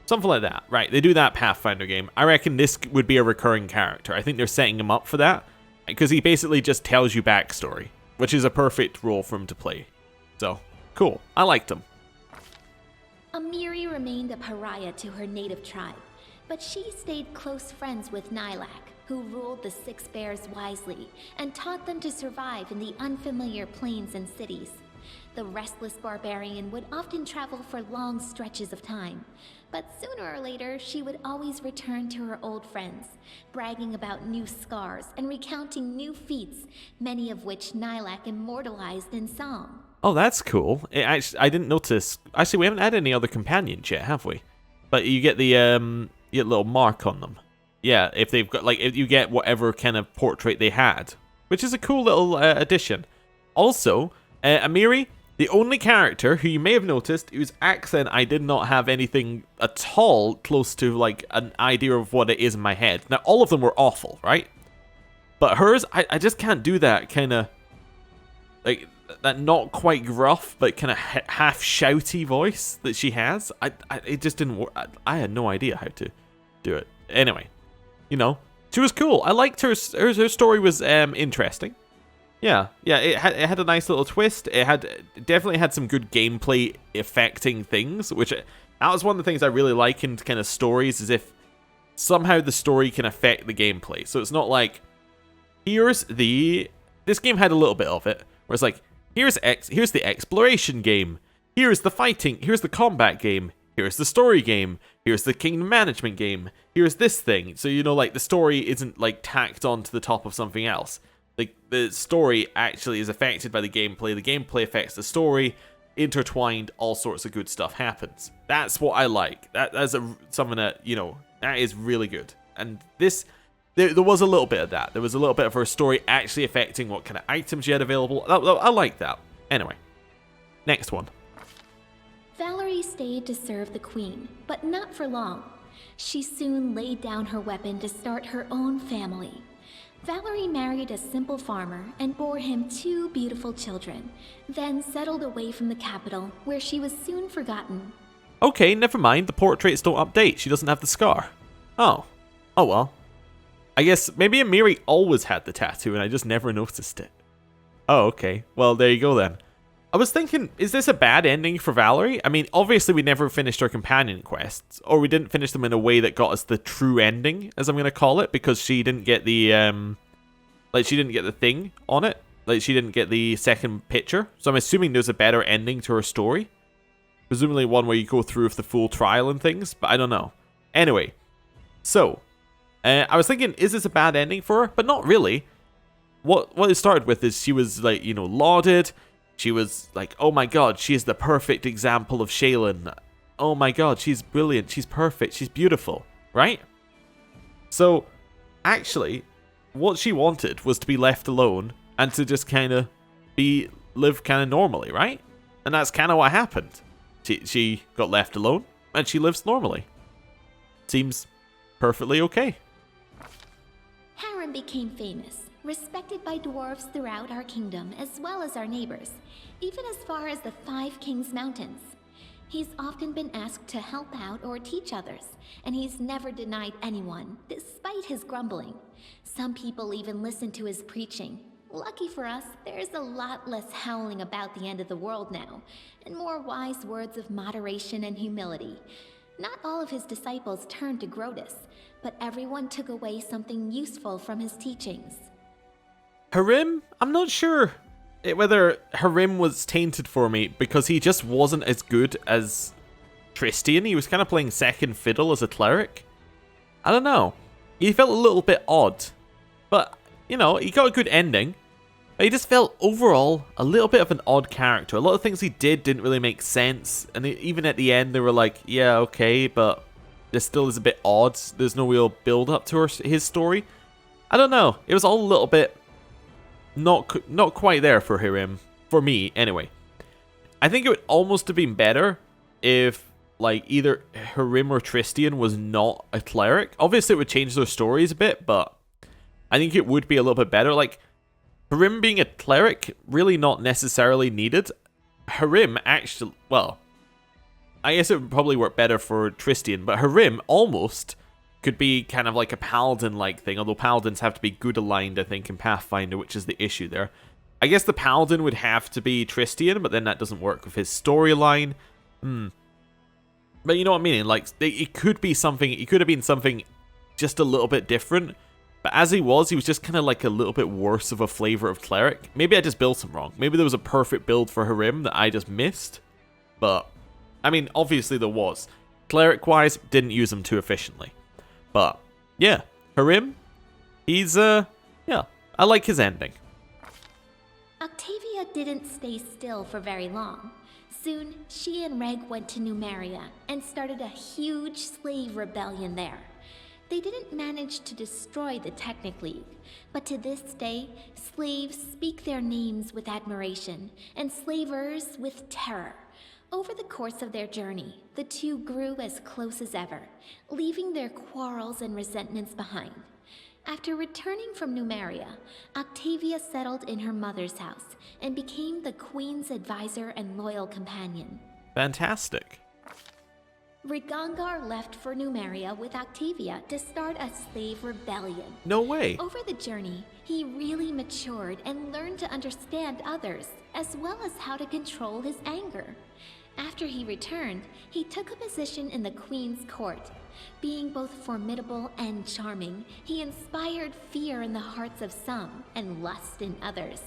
Speaker 1: something like that, right? They do that Pathfinder game. I reckon this would be a recurring character. I think they're setting him up for that, because he basically just tells you backstory, which is a perfect role for him to play. So, cool. I liked him.
Speaker 9: Amiri remained a pariah to her native tribe, but she stayed close friends with Nylak, who ruled the Six Bears wisely and taught them to survive in the unfamiliar plains and cities. The restless barbarian would often travel for long stretches of time, but sooner or later she would always return to her old friends, bragging about new scars and recounting new feats, many of which Nylak immortalized in song.
Speaker 1: Oh, that's cool. I didn't notice. Actually, we haven't had any other companions yet, have we? But you get the little mark on them. Yeah, if they've got, like, if you get whatever kind of portrait they had, which is a cool little addition. Also, Amiri, the only character who you may have noticed whose accent I did not have anything at all close to, like, an idea of what it is in my head. Now, all of them were awful, right? But hers, I just can't do that kind of, like, that not quite gruff, but kind of half shouty voice that she has. It just didn't work. I had no idea how to do it. Anyway, you know, she was cool. I liked her. Her story was interesting. Yeah, it had a nice little twist. It definitely had some good gameplay affecting things, which that was one of the things I really like in kind of stories, is if somehow the story can affect the gameplay. So it's not like, this game had a little bit of it, where it's like, here's the exploration game, here's the fighting, here's the combat game, here's the story game, here's the kingdom management game, here's this thing. So, you know, like, the story isn't, like, tacked on to the top of something else. Like, the story actually is affected by the gameplay affects the story, intertwined, all sorts of good stuff happens. That's what I like. That's something that, you know, that is really good. And this, there was a little bit of that. There was a little bit of her story actually affecting what kind of items she had available. I like that. Anyway, next one.
Speaker 9: Valerie stayed to serve the Queen, but not for long. She soon laid down her weapon to start her own family. Valerie married a simple farmer and bore him 2 beautiful children, then settled away from the capital, where she was soon forgotten.
Speaker 1: Okay, never mind. The portraits don't update. She doesn't have the scar. Oh. Oh well. I guess maybe Amiri always had the tattoo and I just never noticed it. Oh, okay. Well, there you go then. I was thinking, is this a bad ending for Valerie? I mean, obviously we never finished our companion quests, or we didn't finish them in a way that got us the true ending, as I'm going to call it, because she didn't get the, she didn't get the thing on it. Like, she didn't get the second picture. So I'm assuming there's a better ending to her story. Presumably one where you go through with the full trial and things, but I don't know. Anyway, so, I was thinking, is this a bad ending for her? But not really. What it started with is she was, like, you know, lauded. She was like, oh my god, she is the perfect example of Shaylin. Oh my god, she's brilliant, she's perfect, she's beautiful, right? So, actually, what she wanted was to be left alone and to just kind of live kind of normally, right? And that's kind of what happened. She got left alone and she lives normally. Seems perfectly okay.
Speaker 9: Harrim became famous, respected by dwarves throughout our kingdom as well as our neighbors, even as far as the 5 Kings Mountains. He's often been asked to help out or teach others, and he's never denied anyone, despite his grumbling. Some people even listen to his preaching. Lucky for us, there's a lot less howling about the end of the world now, and more wise words of moderation and humility. Not all of his disciples turned to Grotus, but everyone took away something useful from his teachings.
Speaker 1: Harrim? I'm not sure whether Harrim was tainted for me because he just wasn't as good as Tristian. He was kind of playing second fiddle as a cleric. I don't know. He felt a little bit odd. But, you know, he got a good ending. But he just felt overall a little bit of an odd character. A lot of things he didn't really make sense. And even at the end, they were like, yeah, okay, but this still is a bit odd. There's no real build up to his story. I don't know. It was all a little bit not quite there for Harrim. For me, anyway. I think it would almost have been better if, like, either Harrim or Tristian was not a cleric. Obviously, it would change their stories a bit, but I think it would be a little bit better. Like, Harrim being a cleric, really not necessarily needed. Harrim actually, well, I guess it would probably work better for Tristian, but Harrim almost could be kind of like a paladin-like thing, although paladins have to be good aligned, I think, in Pathfinder, which is the issue there. I guess the paladin would have to be Tristian, but then that doesn't work with his storyline. But you know what I mean? Like, it could be something, it could have been something just a little bit different. But as he was just kind of like a little bit worse of a flavor of cleric. Maybe I just built him wrong. Maybe there was a perfect build for Harrim that I just missed. But, I mean, obviously there was. Cleric-wise, didn't use him too efficiently. But, yeah, Harrim, he's, yeah, I like his ending.
Speaker 9: Octavia didn't stay still for very long. Soon, she and Reg went to Numeria and started a huge slave rebellion there. They didn't manage to destroy the Technic League, but to this day, slaves speak their names with admiration, and slavers with terror. Over the course of their journey, the two grew as close as ever, leaving their quarrels and resentments behind. After returning from Numeria, Octavia settled in her mother's house and became the Queen's advisor and loyal companion.
Speaker 1: Fantastic.
Speaker 9: Rigangar left for Numeria with Octavia to start a slave rebellion.
Speaker 1: No way.
Speaker 9: Over the journey, he really matured and learned to understand others, as well as how to control his anger. After he returned, he took a position in the Queen's court. Being both formidable and charming, he inspired fear in the hearts of some and lust in others.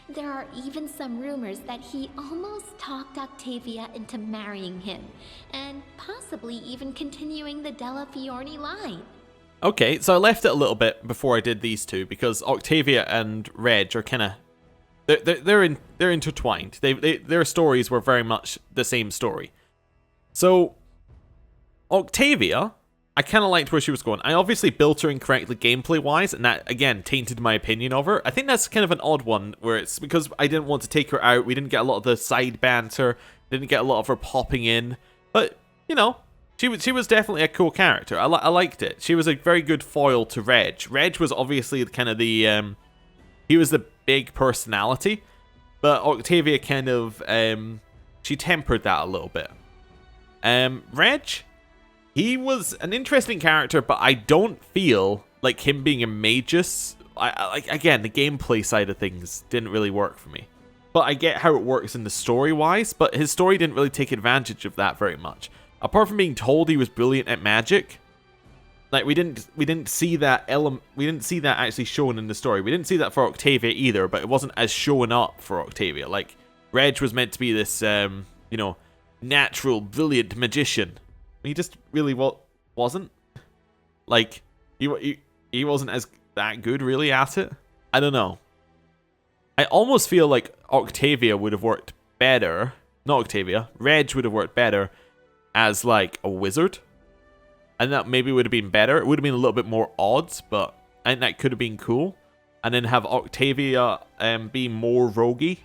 Speaker 9: There are even some rumors that he almost talked Octavia into marrying him, and possibly even continuing the Della Fiorni line.
Speaker 1: Okay, so I left it a little bit before I did these two, because Octavia and Reg are kind of... They're intertwined. Their stories were very much the same story. So, Octavia, I kind of liked where she was going. I obviously built her incorrectly gameplay-wise, and that, again, tainted my opinion of her. I think that's kind of an odd one, where it's because I didn't want to take her out. We didn't get a lot of the side banter. Didn't get a lot of her popping in. But, you know, She was definitely a cool character. I liked it. She was a very good foil to Reg. Reg was obviously kind of the he was the big personality, but Octavia kind of she tempered that a little bit. Reg, he was an interesting character, but I don't feel like him being a magus. Again, the gameplay side of things didn't really work for me. But I get how it works in the story-wise, but his story didn't really take advantage of that very much. Apart from being told he was brilliant at magic, like we didn't see that actually shown in the story. We didn't see that for Octavia either, but it wasn't as showing up for Octavia. Like Reg was meant to be this natural, brilliant magician. He just really wasn't. Like he wasn't as that good really at it. I don't know. I almost feel like Octavia would have worked better. Not Octavia. Reg would have worked better as like a wizard. And that maybe would have been better. It would have been a little bit more odds, but I think that could have been cool. And then have Octavia be more roguey.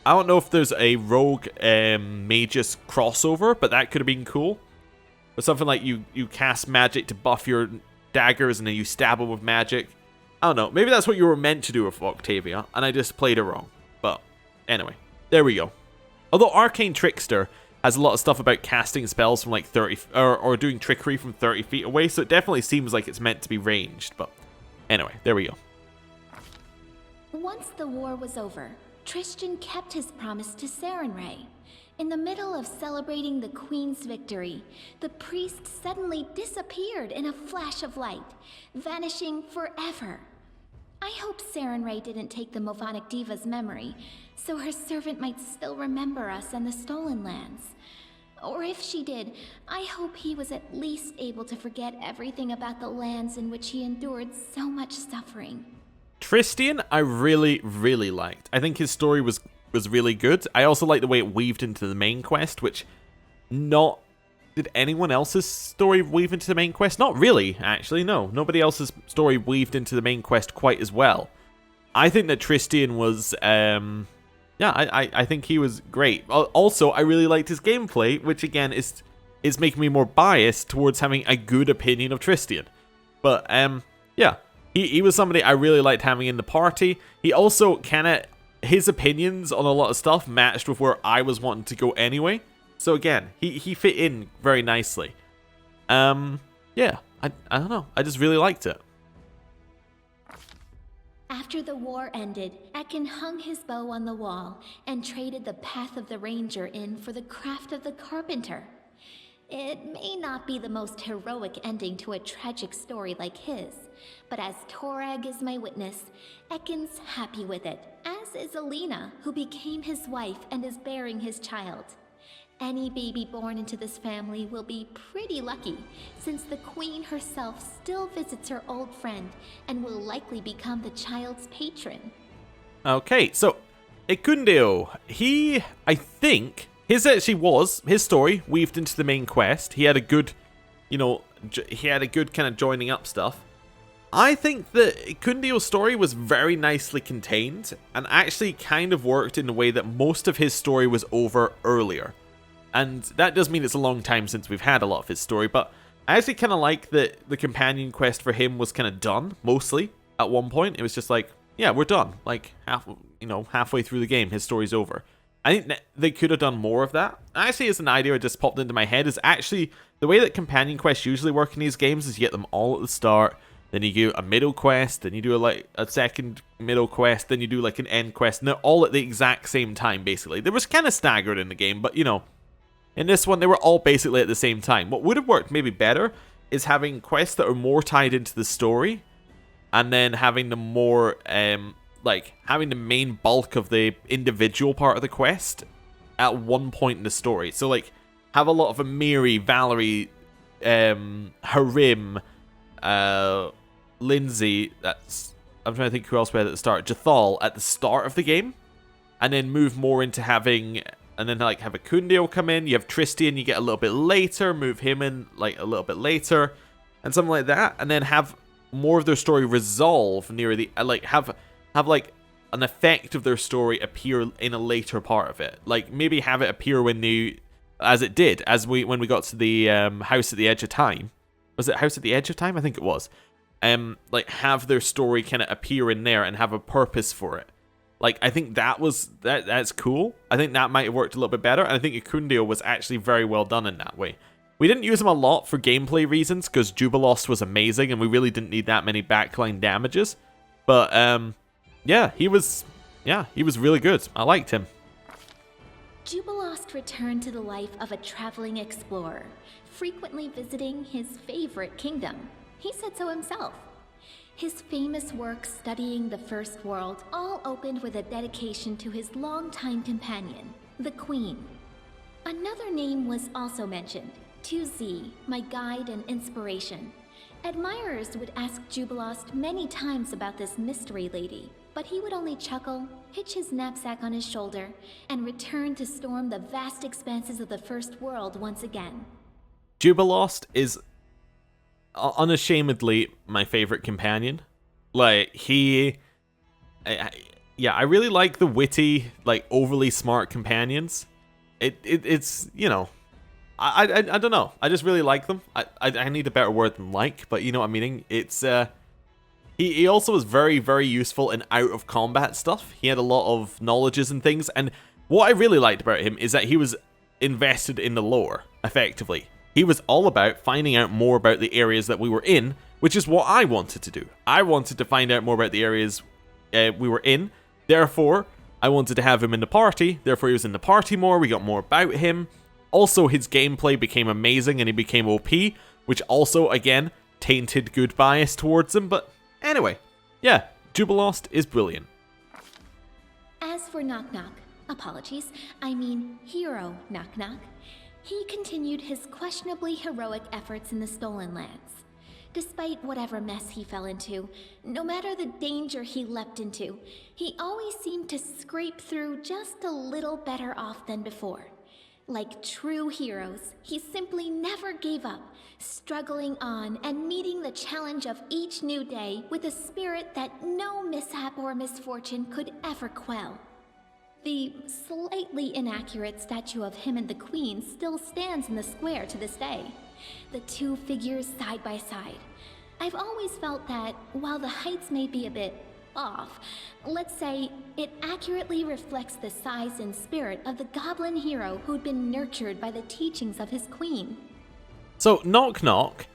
Speaker 1: I don't know if there's a rogue magus crossover, but that could have been cool. Or something like you cast magic to buff your daggers and then you stab them with magic. I don't know. Maybe that's what you were meant to do with Octavia, and I just played it wrong. But anyway, there we go. Although Arcane Trickster has a lot of stuff about casting spells from like 30 or doing trickery from 30 feet away, so it definitely seems like it's meant to be ranged. But anyway, there we go.
Speaker 9: Once the war was over, Tristan kept his promise to Sarenrae. In the middle of celebrating the Queen's victory, the priest suddenly disappeared in a flash of light, vanishing forever. I hope Sarenrae didn't take the Movonic Diva's memory, so her servant might still remember us and the stolen lands. Or if she did, I hope he was at least able to forget everything about the lands in which he endured so much suffering.
Speaker 1: Tristan, I really, really liked. I think his story was really good. I also like the way it weaved into the main quest, which did anyone else's story weave into the main quest? Not really, actually, no. Nobody else's story weaved into the main quest quite as well. I think that Tristan was, I think he was great. Also, I really liked his gameplay, which again is making me more biased towards having a good opinion of Tristan. But, yeah, he was somebody I really liked having in the party. He also his opinions on a lot of stuff matched with where I was wanting to go anyway. So again, he fit in very nicely. Yeah, I don't know. I just really liked it.
Speaker 9: After the war ended, Ekin hung his bow on the wall and traded the path of the ranger in for the craft of the carpenter. It may not be the most heroic ending to a tragic story like his, but as Torag is my witness, Ekin's happy with it, as is Alina, who became his wife and is bearing his child. Any baby born into this family will be pretty lucky, since the Queen herself still visits her old friend and will likely become the child's patron.
Speaker 1: Okay, so Ekundio, I think his story weaved into the main quest. He had a good, kind of joining up stuff. I think that Ekundio's story was very nicely contained and actually kind of worked in the way that most of his story was over earlier. And that does mean it's a long time since we've had a lot of his story, but I actually kind of like that the companion quest for him was kind of done, mostly, at one point. It was just like, yeah, we're done. Like, halfway through the game, his story's over. I think they could have done more of that. Actually, as an idea that just popped into my head, is actually the way that companion quests usually work in these games is you get them all at the start, then you do a middle quest, then you do a second middle quest, then you do like an end quest, and they're all at the exact same time, basically. They was kind of staggered in the game, but in this one, they were all basically at the same time. What would have worked maybe better is having quests that are more tied into the story, and then having the more, having the main bulk of the individual part of the quest at one point in the story. So, like, have a lot of Amiri, Valerie, Harim, Lindsay, I'm trying to think who else we had at the start, Jathal at the start of the game, and then move more into having... And then, have Ekundio come in. You have Tristan, you get a little bit later. Move him in, a little bit later. And something like that. And then have more of their story resolve near the... have an effect of their story appear in a later part of it. Like, maybe have it appear when as it did, when we got to the House at the Edge of Time. Was it House at the Edge of Time? I think it was. Like, have their story kind of appear in there and have a purpose for it. Like, I think that's cool. I think that might have worked a little bit better, and I think Icundio was actually very well done in that way. We didn't use him a lot for gameplay reasons, because Jubilost was amazing, and we really didn't need that many backline damages. But, yeah, he was really good. I liked him.
Speaker 9: Jubilost returned to the life of a traveling explorer, frequently visiting his favorite kingdom. He said so himself. His famous work studying the First World all opened with a dedication to his longtime companion, the Queen. Another name was also mentioned, 2Z, my guide and inspiration. Admirers would ask Jubilost many times about this mystery lady, but he would only chuckle, hitch his knapsack on his shoulder, and return to storm the vast expanses of the First World once again.
Speaker 1: Jubilost is unashamedly my favorite companion. Like, I really like the witty, like, overly smart companions. It's, you know, I don't know. I just really like them. I need a better word than like, but you know what I'm meaning. It's, he also was very, very useful in out-of-combat stuff. He had a lot of knowledges and things, and what I really liked about him is that he was invested in the lore, effectively. He was all about finding out more about the areas that we were in, which is what I wanted to do. I wanted to find out more about the areas we were in, therefore, I wanted to have him in the party, therefore he was in the party more, we got more about him. Also, his gameplay became amazing and he became OP, which also, again, tainted good bias towards him, but anyway, yeah, Jubilost is brilliant.
Speaker 9: As for Knock Knock, apologies, I mean Hero Knock Knock, he continued his questionably heroic efforts in the Stolen Lands. Despite whatever mess he fell into, no matter the danger he leapt into, he always seemed to scrape through just a little better off than before. Like true heroes, he simply never gave up, struggling on and meeting the challenge of each new day with a spirit that no mishap or misfortune could ever quell. The slightly inaccurate statue of him and the Queen still stands in the square to this day, the two figures side by side. I've always felt that, while the heights may be a bit off, let's say it accurately reflects the size and spirit of the goblin hero who'd been nurtured by the teachings of his queen.
Speaker 1: So, Knock Knock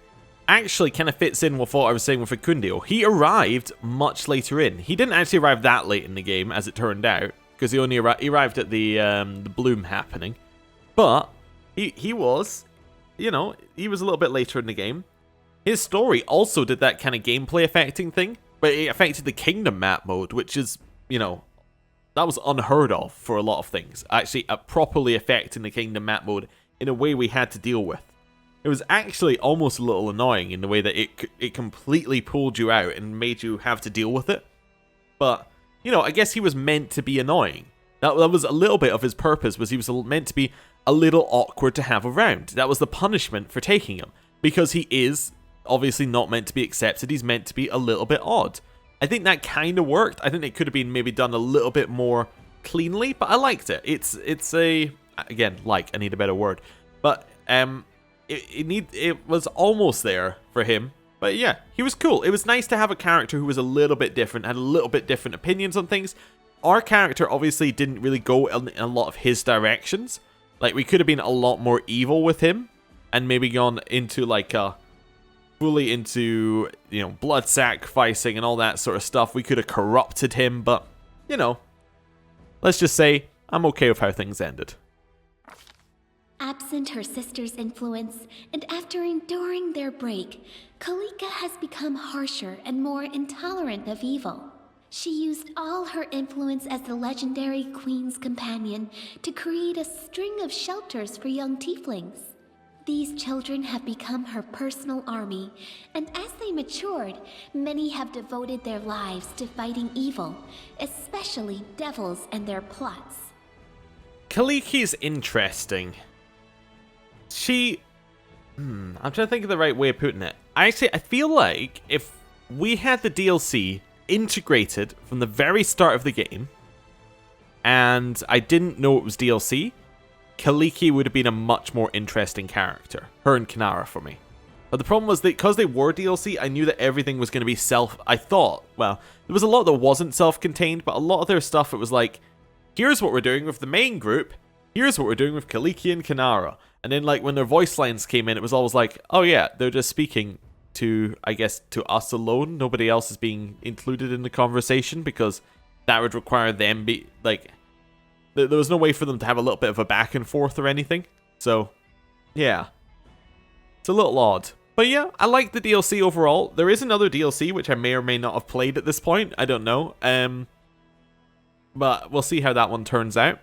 Speaker 1: actually kind of fits in with what I was saying with Icundio. He arrived much later in. He didn't actually arrive that late in the game, as it turned out, because he only arrived at the bloom happening. But he was, you know, he was a little bit later in the game. His story also did that kind of gameplay affecting thing, but it affected the kingdom map mode, which is, you know, that was unheard of for a lot of things. Actually, properly affecting the kingdom map mode in a way we had to deal with. It was actually almost a little annoying in the way that it completely pulled you out and made you have to deal with it. But, you know, I guess he was meant to be annoying. That was a little bit of his purpose, was he was meant to be a little awkward to have around. That was the punishment for taking him. Because he is obviously not meant to be accepted, he's meant to be a little bit odd. I think that kind of worked. I think it could have been maybe done a little bit more cleanly, but I liked it. It's a, again, like, I need a better word. But, it was almost there for him. But yeah, he was cool. It was nice to have a character who was a little bit different, had a little bit different opinions on things. Our character obviously didn't really go in a lot of his directions. Like, we could have been a lot more evil with him, and maybe gone into, like, fully into, you know, blood sacrificing and all that sort of stuff. We could have corrupted him, but, you know, let's just say I'm okay with how things ended.
Speaker 9: Absent her sister's influence, and after enduring their break, Kalika has become harsher and more intolerant of evil. She used all her influence as the legendary Queen's companion to create a string of shelters for young tieflings. These children have become her personal army, and as they matured, many have devoted their lives to fighting evil, especially devils and their plots.
Speaker 1: Kaliki's interesting. I'm trying to think of the right way of putting it. I feel like if we had the DLC integrated from the very start of the game, and I didn't know it was DLC, Kaliki would have been a much more interesting character. Her and Kinara for me. But the problem was that because they were DLC, I knew that everything was going to be I thought, well, there was a lot that wasn't self-contained, but a lot of their stuff, it was like, here's what we're doing with the main group, here's what we're doing with Kaliki and Kinara. And then, like, when their voice lines came in, it was always like, oh yeah, they're just speaking to, I guess, to us alone. Nobody else is being included in the conversation, because that would require them be, like, there was no way for them to have a little bit of a back and forth or anything. So, yeah. It's a little odd. But yeah, I like the DLC overall. There is another DLC, which I may or may not have played at this point. I don't know. But we'll see how that one turns out.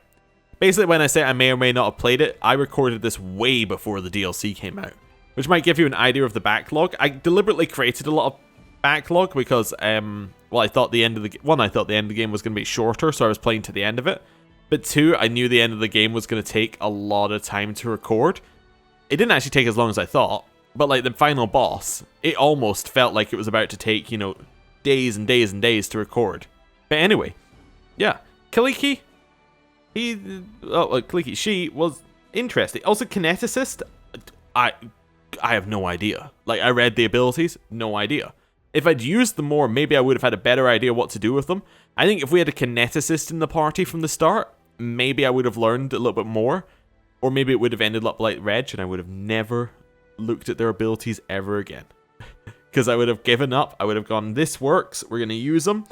Speaker 1: Basically, when I say I may or may not have played it, I recorded this way before the DLC came out, which might give you an idea of the backlog. I deliberately created a lot of backlog because, well, I thought the end of the game was going to be shorter, so I was playing to the end of it. But two, I knew the end of the game was going to take a lot of time to record. It didn't actually take as long as I thought, but like the final boss, it almost felt like it was about to take, you know, days and days and days to record. But anyway, yeah, Kaliki, she was interesting. Also, Kineticist, I have no idea. Like, I read the abilities, no idea. If I'd used them more, maybe I would have had a better idea what to do with them. I think if we had a Kineticist in the party from the start, maybe I would have learned a little bit more. Or maybe it would have ended up like Reg, and I would have never looked at their abilities ever again. Because I would have given up. I would have gone, this works, we're going to use them.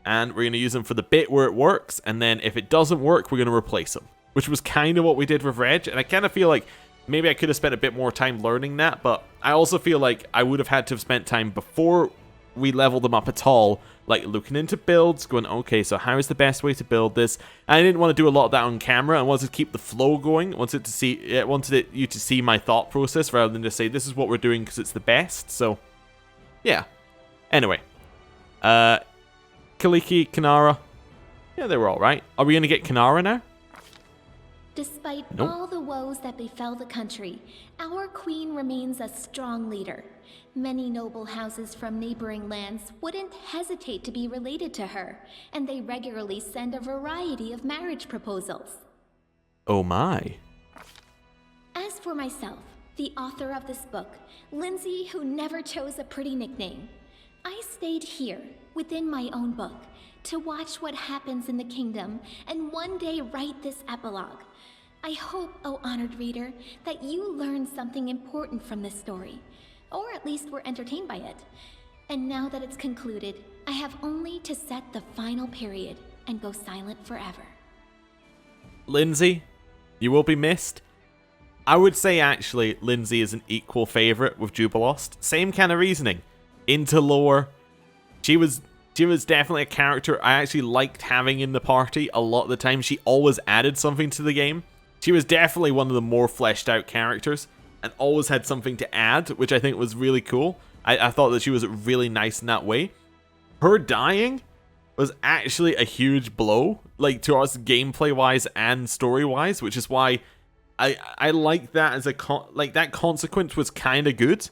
Speaker 1: And we're going to use them for the bit where it works. And then if it doesn't work, we're going to replace them. Which was kind of what we did with Reg. And I kind of feel like maybe I could have spent a bit more time learning that. But I also feel like I would have had to have spent time before we leveled them up at all, like looking into builds, going, okay, so how is the best way to build this? And I didn't want to do a lot of that on camera. I wanted to keep the flow going. I wanted you to see my thought process rather than just say, this is what we're doing because it's the best. So, yeah. Anyway. Kaliki, Kinara. Yeah, they were alright. Are we going to get Kinara now?
Speaker 9: Despite
Speaker 1: Nope.
Speaker 9: all the woes that befell the country, our queen remains a strong leader. Many noble houses from neighboring lands wouldn't hesitate to be related to her, and they regularly send a variety of marriage proposals.
Speaker 1: Oh my.
Speaker 9: As for myself, the author of this book, Lindsay, who never chose a pretty nickname, I stayed here, within my own book, to watch what happens in the kingdom and one day write this epilogue. I hope, oh honored reader, that you learned something important from this story, or at least were entertained by it. And now that it's concluded, I have only to set the final period and go silent forever.
Speaker 1: Lindsay, you will be missed. I would say actually Lindsay is an equal favourite with Jubilost. Same kind of reasoning. Into lore. She was definitely a character I actually liked having in the party a lot of the time. She always added something to the game. She was definitely one of the more fleshed out characters and always had something to add, which I think was really cool. I thought that she was really nice in that way. Her dying was actually a huge blow, like to us gameplay wise and story wise, which is why I like that as that consequence was kind of good.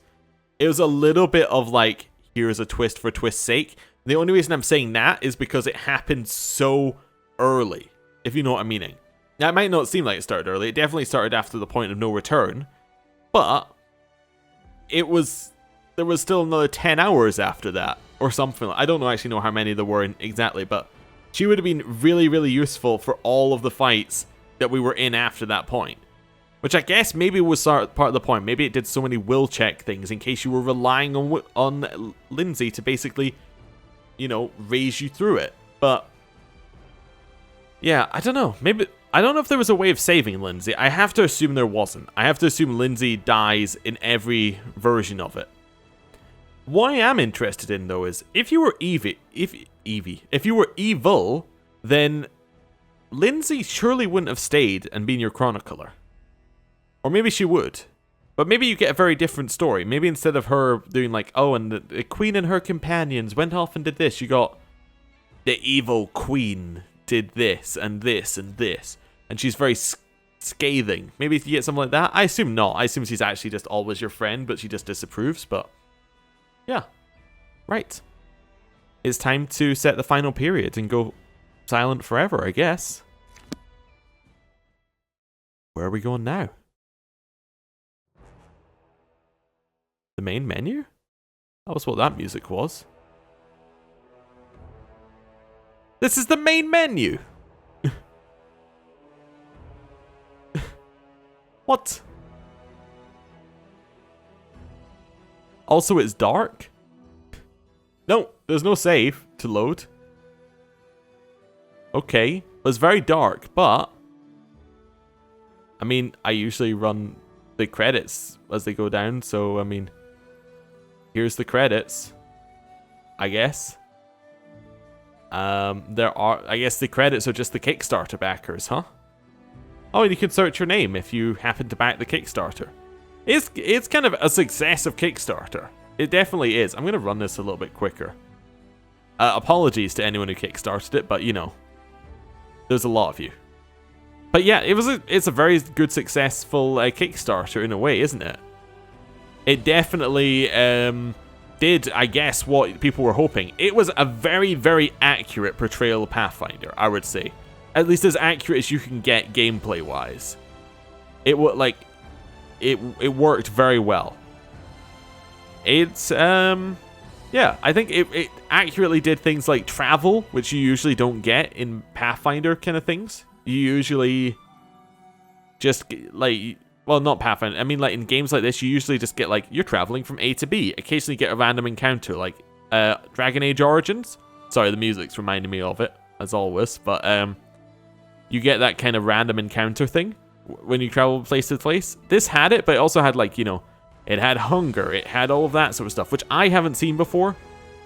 Speaker 1: It was a little bit of like, here's a twist for twist's sake. The only reason I'm saying that is because it happened so early, if you know what I'm meaning. Now, it might not seem like it started early. It definitely started after the point of no return. But there was still another 10 hours after that, or something. I don't actually know how many there were exactly, but she would have been really, really useful for all of the fights that we were in after that point. Which I guess maybe was part of the point. Maybe it did so many will check things in case you were relying on Lindsay to basically, you know, raise you through it. But yeah, I don't know. Maybe I don't know if there was a way of saving Lindsay. I have to assume there wasn't. I have to assume Lindsay dies in every version of it. What I am interested in though is if you were if you were evil, then Lindsay surely wouldn't have stayed and been your chronicler. Or maybe she would. But maybe you get a very different story. Maybe instead of her doing like, oh, and the queen and her companions went off and did this, you got the evil queen did this and this and this. And she's very scathing. Maybe you get something like that. I assume not. I assume she's actually just always your friend, but she just disapproves. But yeah. Right. It's time to set the final period and go silent forever, I guess. Where are we going now? The main menu? That was what that music was. This is the main menu! What? Also, it's dark? No, there's no save to load. Okay, it's very dark, but... I mean, I usually run the credits as they go down, so, I mean... Here's the credits. I guess. I guess the credits are just the Kickstarter backers, huh? Oh, and you can search your name if you happen to back the Kickstarter. It's kind of a success of Kickstarter. It definitely is. I'm going to run this a little bit quicker. Apologies to anyone who Kickstarted it, but you know, there's a lot of you. But yeah, it's a very good, successful Kickstarter in a way, isn't it? It definitely did, I guess, what people were hoping. It was a very, very accurate portrayal of Pathfinder, I would say. At least as accurate as you can get gameplay-wise. It worked very well. It's, yeah, I think it accurately did things like travel, which you usually don't get in Pathfinder kind of things. You usually just, like, well, not Pathfinder, I mean, like, in games like this, you usually just get, like, you're traveling from A to B. Occasionally get a random encounter, like, Dragon Age Origins. Sorry, the music's reminding me of it, as always, but, you get that kind of random encounter thing when you travel place to place. This had it, but it also had, like, you know, it had hunger, it had all of that sort of stuff, which I haven't seen before.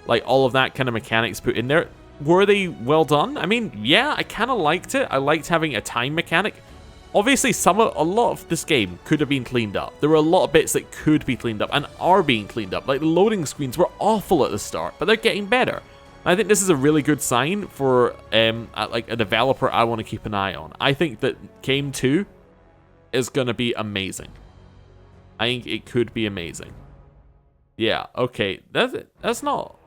Speaker 1: Like, all of that kind of mechanics put in there. Were they well done? I mean, yeah, I kind of liked it. I liked having a time mechanic. Obviously, a lot of this game could have been cleaned up. There were a lot of bits that could be cleaned up and are being cleaned up. Like, the loading screens were awful at the start, but they're getting better. I think this is a really good sign for like a developer I want to keep an eye on. I think that Game 2 is going to be amazing. I think it could be amazing. Yeah, okay. That's not...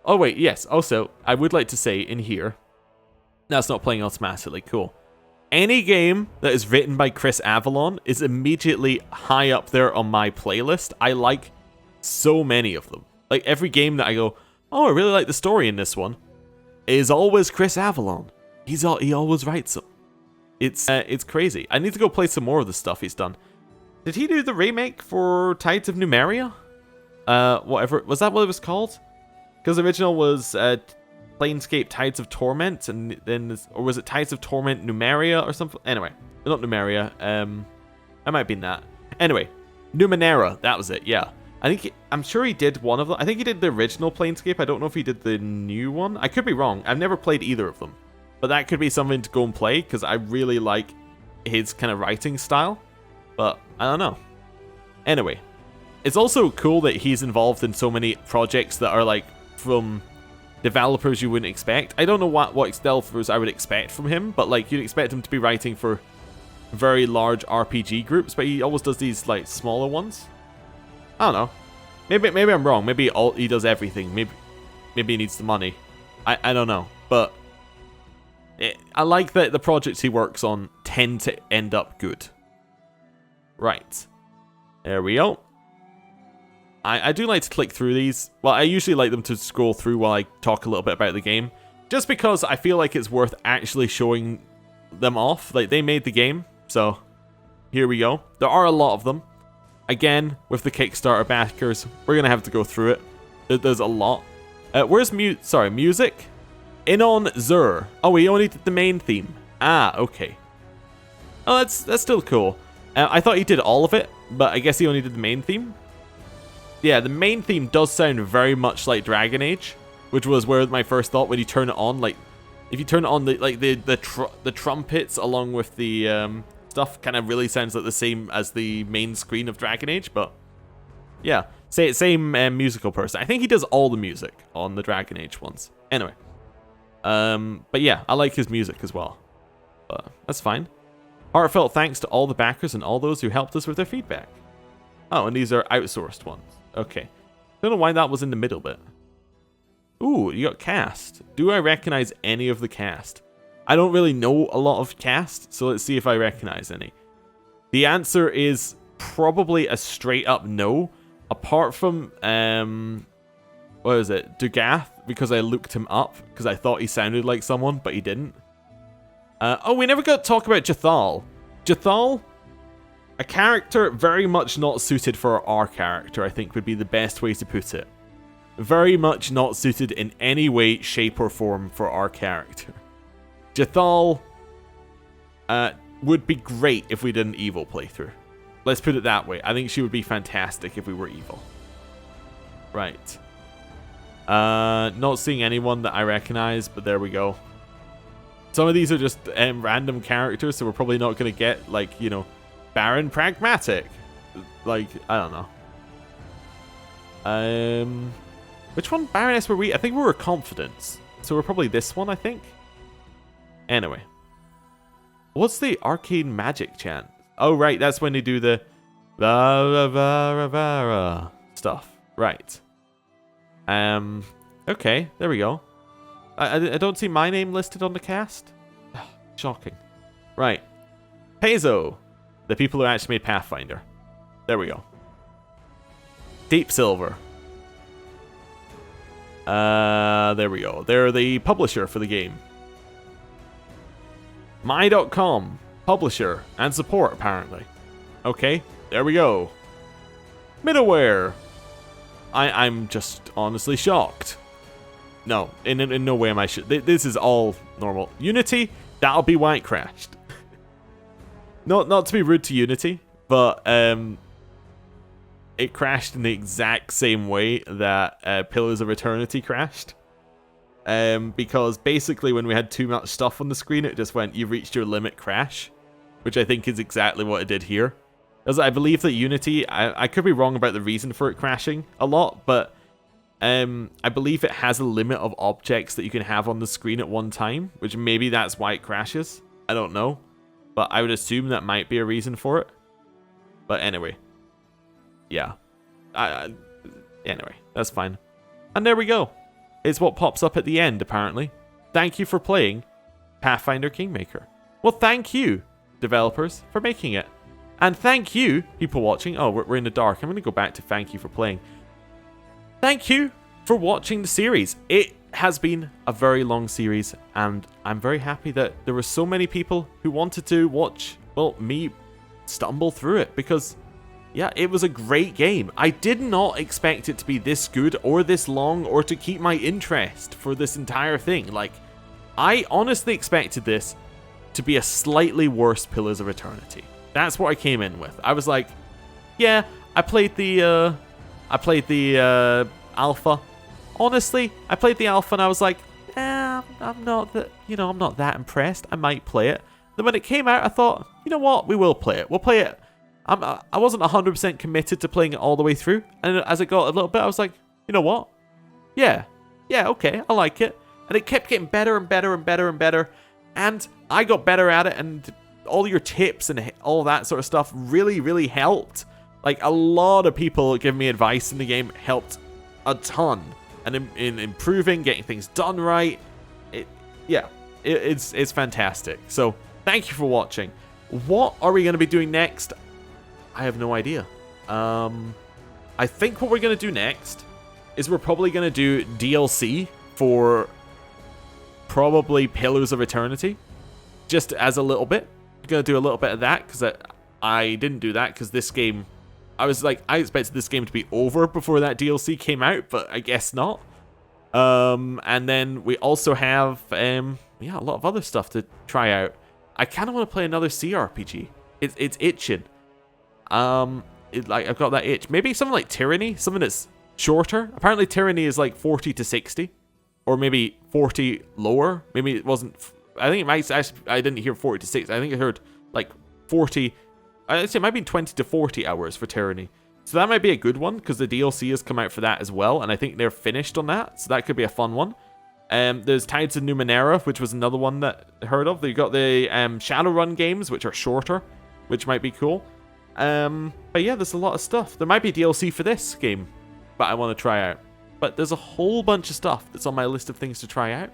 Speaker 1: Oh, wait, yes. Also, I would like to say in here, that's not playing automatically. Cool. Any game that is written by Chris Avellone is immediately high up there on my playlist. I like so many of them. Like, every game that I go, oh, I really like the story in this one, is always Chris Avellone. He always writes them. It's crazy. I need to go play some more of the stuff he's done. Did he do the remake for Tides of Numeria? Whatever. Was that what it was called? Because the original was Planescape Tides of Torment, and then, or was it Tides of Torment Numeria or something? Anyway, not Numeria. I might be in that. Anyway, Numenera. That was it. Yeah. I'm sure he did one of them. I think he did the original Planescape. I don't know if he did the new one. I could be wrong. I've never played either of them. But that could be something to go and play, because I really like his kind of writing style. But I don't know. Anyway, it's also cool that he's involved in so many projects that are like from developers you wouldn't expect. I don't know what developers I would expect from him, but like you'd expect him to be writing for very large RPG groups, but he always does these like smaller ones. I don't know. Maybe I'm wrong. Maybe he does everything. Maybe he needs the money. I don't know. But I like that the projects he works on tend to end up good. Right. There we go. I do like to click through these. Well, I usually like them to scroll through while I talk a little bit about the game. Just because I feel like it's worth actually showing them off. Like, they made the game. So, here we go. There are a lot of them. Again, with the Kickstarter backers, we're going to have to go through it. There's a lot. Where's music? Inon Zur. Oh, he only did the main theme. Ah, okay. Oh, that's still cool. I thought he did all of it, but I guess he only did the main theme. Yeah, the main theme does sound very much like Dragon Age, which was where my first thought when you turn it on. Like, if you turn it on, the trumpets along with the stuff kind of really sounds like the same as the main screen of Dragon Age. But yeah, same musical person. I think he does all the music on the Dragon Age ones. Anyway, but yeah, I like his music as well. But that's fine. Heartfelt thanks to all the backers and all those who helped us with their feedback. Oh, and these are outsourced ones. Okay. Don't know why that was in the middle bit. Ooh, you got cast. Do I recognize any of the cast? I don't really know a lot of cast, so let's see if I recognize any. The answer is probably a straight up no. Apart from, what is it? Dugath, because I looked him up, because I thought he sounded like someone, but he didn't. Oh, we never got to talk about Jathal. Jathal, a character very much not suited for our character, I think would be the best way to put it. Very much not suited in any way, shape, or form for our character. Jathal would be great if we did an evil playthrough. Let's put it that way. I think she would be fantastic if we were evil. Right. Not seeing anyone that I recognize, but there we go. Some of these are just random characters, so we're probably not going to get, like, you know, Baron Pragmatic. Like, I don't know. Which one, Baroness, were we? I think we were Confidence. So we're probably this one, I think. Anyway. What's the arcane magic chant? Oh, right, that's when they do the stuff. Right. Okay, there we go. I don't see my name listed on the cast. Shocking. Right. Peso. The people who actually made Pathfinder. There we go. Deep Silver. There we go. They're the publisher for the game. My.com. Publisher and support, apparently. Okay, there we go. Middleware. I'm just honestly shocked. No, in no way am I this is all normal. Unity, that'll be why it crashed. Not to be rude to Unity, but it crashed in the exact same way that Pillars of Eternity crashed. Because basically when we had too much stuff on the screen, it just went, you've reached your limit, crash. Which I think is exactly what it did here. Because I believe that Unity, I could be wrong about the reason for it crashing a lot, but I believe it has a limit of objects that you can have on the screen at one time, which maybe that's why it crashes. I don't know. But I would assume that might be a reason for it. But anyway. Yeah. Anyway, that's fine. And there we go. It's what pops up at the end, apparently. Thank you for playing Pathfinder Kingmaker. Well, thank you, developers, for making it. And thank you, people watching. Oh, we're in the dark. I'm going to go back to thank you for playing. Thank you for watching the series. It has been a very long series, and I'm very happy that there were so many people who wanted to watch, well, me stumble through it, because, yeah, it was a great game. I did not expect it to be this good or this long or to keep my interest for this entire thing. Like, I honestly expected this to be a slightly worse Pillars of Eternity. That's what I came in with. I was like, yeah, I played the alpha. Honestly, I played the alpha and I was like, I'm not that impressed. I might play it. Then when it came out, I thought, you know what? We will play it. We'll play it. I wasn't 100% committed to playing it all the way through. And as it got a little bit, I was like, you know what? Yeah, okay, I like it. And it kept getting better and better and better and better. And I got better at it, and all your tips and all that sort of stuff really, really helped. Like, a lot of people giving me advice in the game helped a ton. And in improving, getting things done right. It's fantastic. So, thank you for watching. What are we going to be doing next? I have no idea. I think what we're going to do next is we're probably going to do DLC for probably Pillars of Eternity. Just as a little bit. I'm going to do a little bit of that because I didn't do that because this game... I expected this game to be over before that DLC came out, but I guess not. And then we also have a lot of other stuff to try out. I kind of want to play another CRPG. It's itching. I've got that itch. Maybe something like Tyranny, something that's shorter. Apparently Tyranny is like 40 to 60, or maybe 40 lower. Maybe it wasn't. I think it might. I didn't hear 40 to 60. I think I heard like 40. I'd say it might be 20 to 40 hours for Tyranny. So that might be a good one, because the DLC has come out for that as well, and I think they're finished on that, so that could be a fun one. There's Tides of Numenera, which was another one that I heard of. They've got the Shadowrun games, which are shorter, which might be cool. But yeah, there's a lot of stuff. There might be DLC for this game, but I want to try out. But there's a whole bunch of stuff that's on my list of things to try out.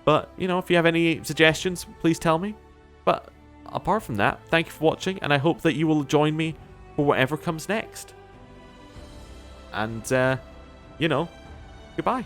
Speaker 1: But, if you have any suggestions, please tell me. But apart from that, thank you for watching, and I hope that you will join me for whatever comes next. And, goodbye.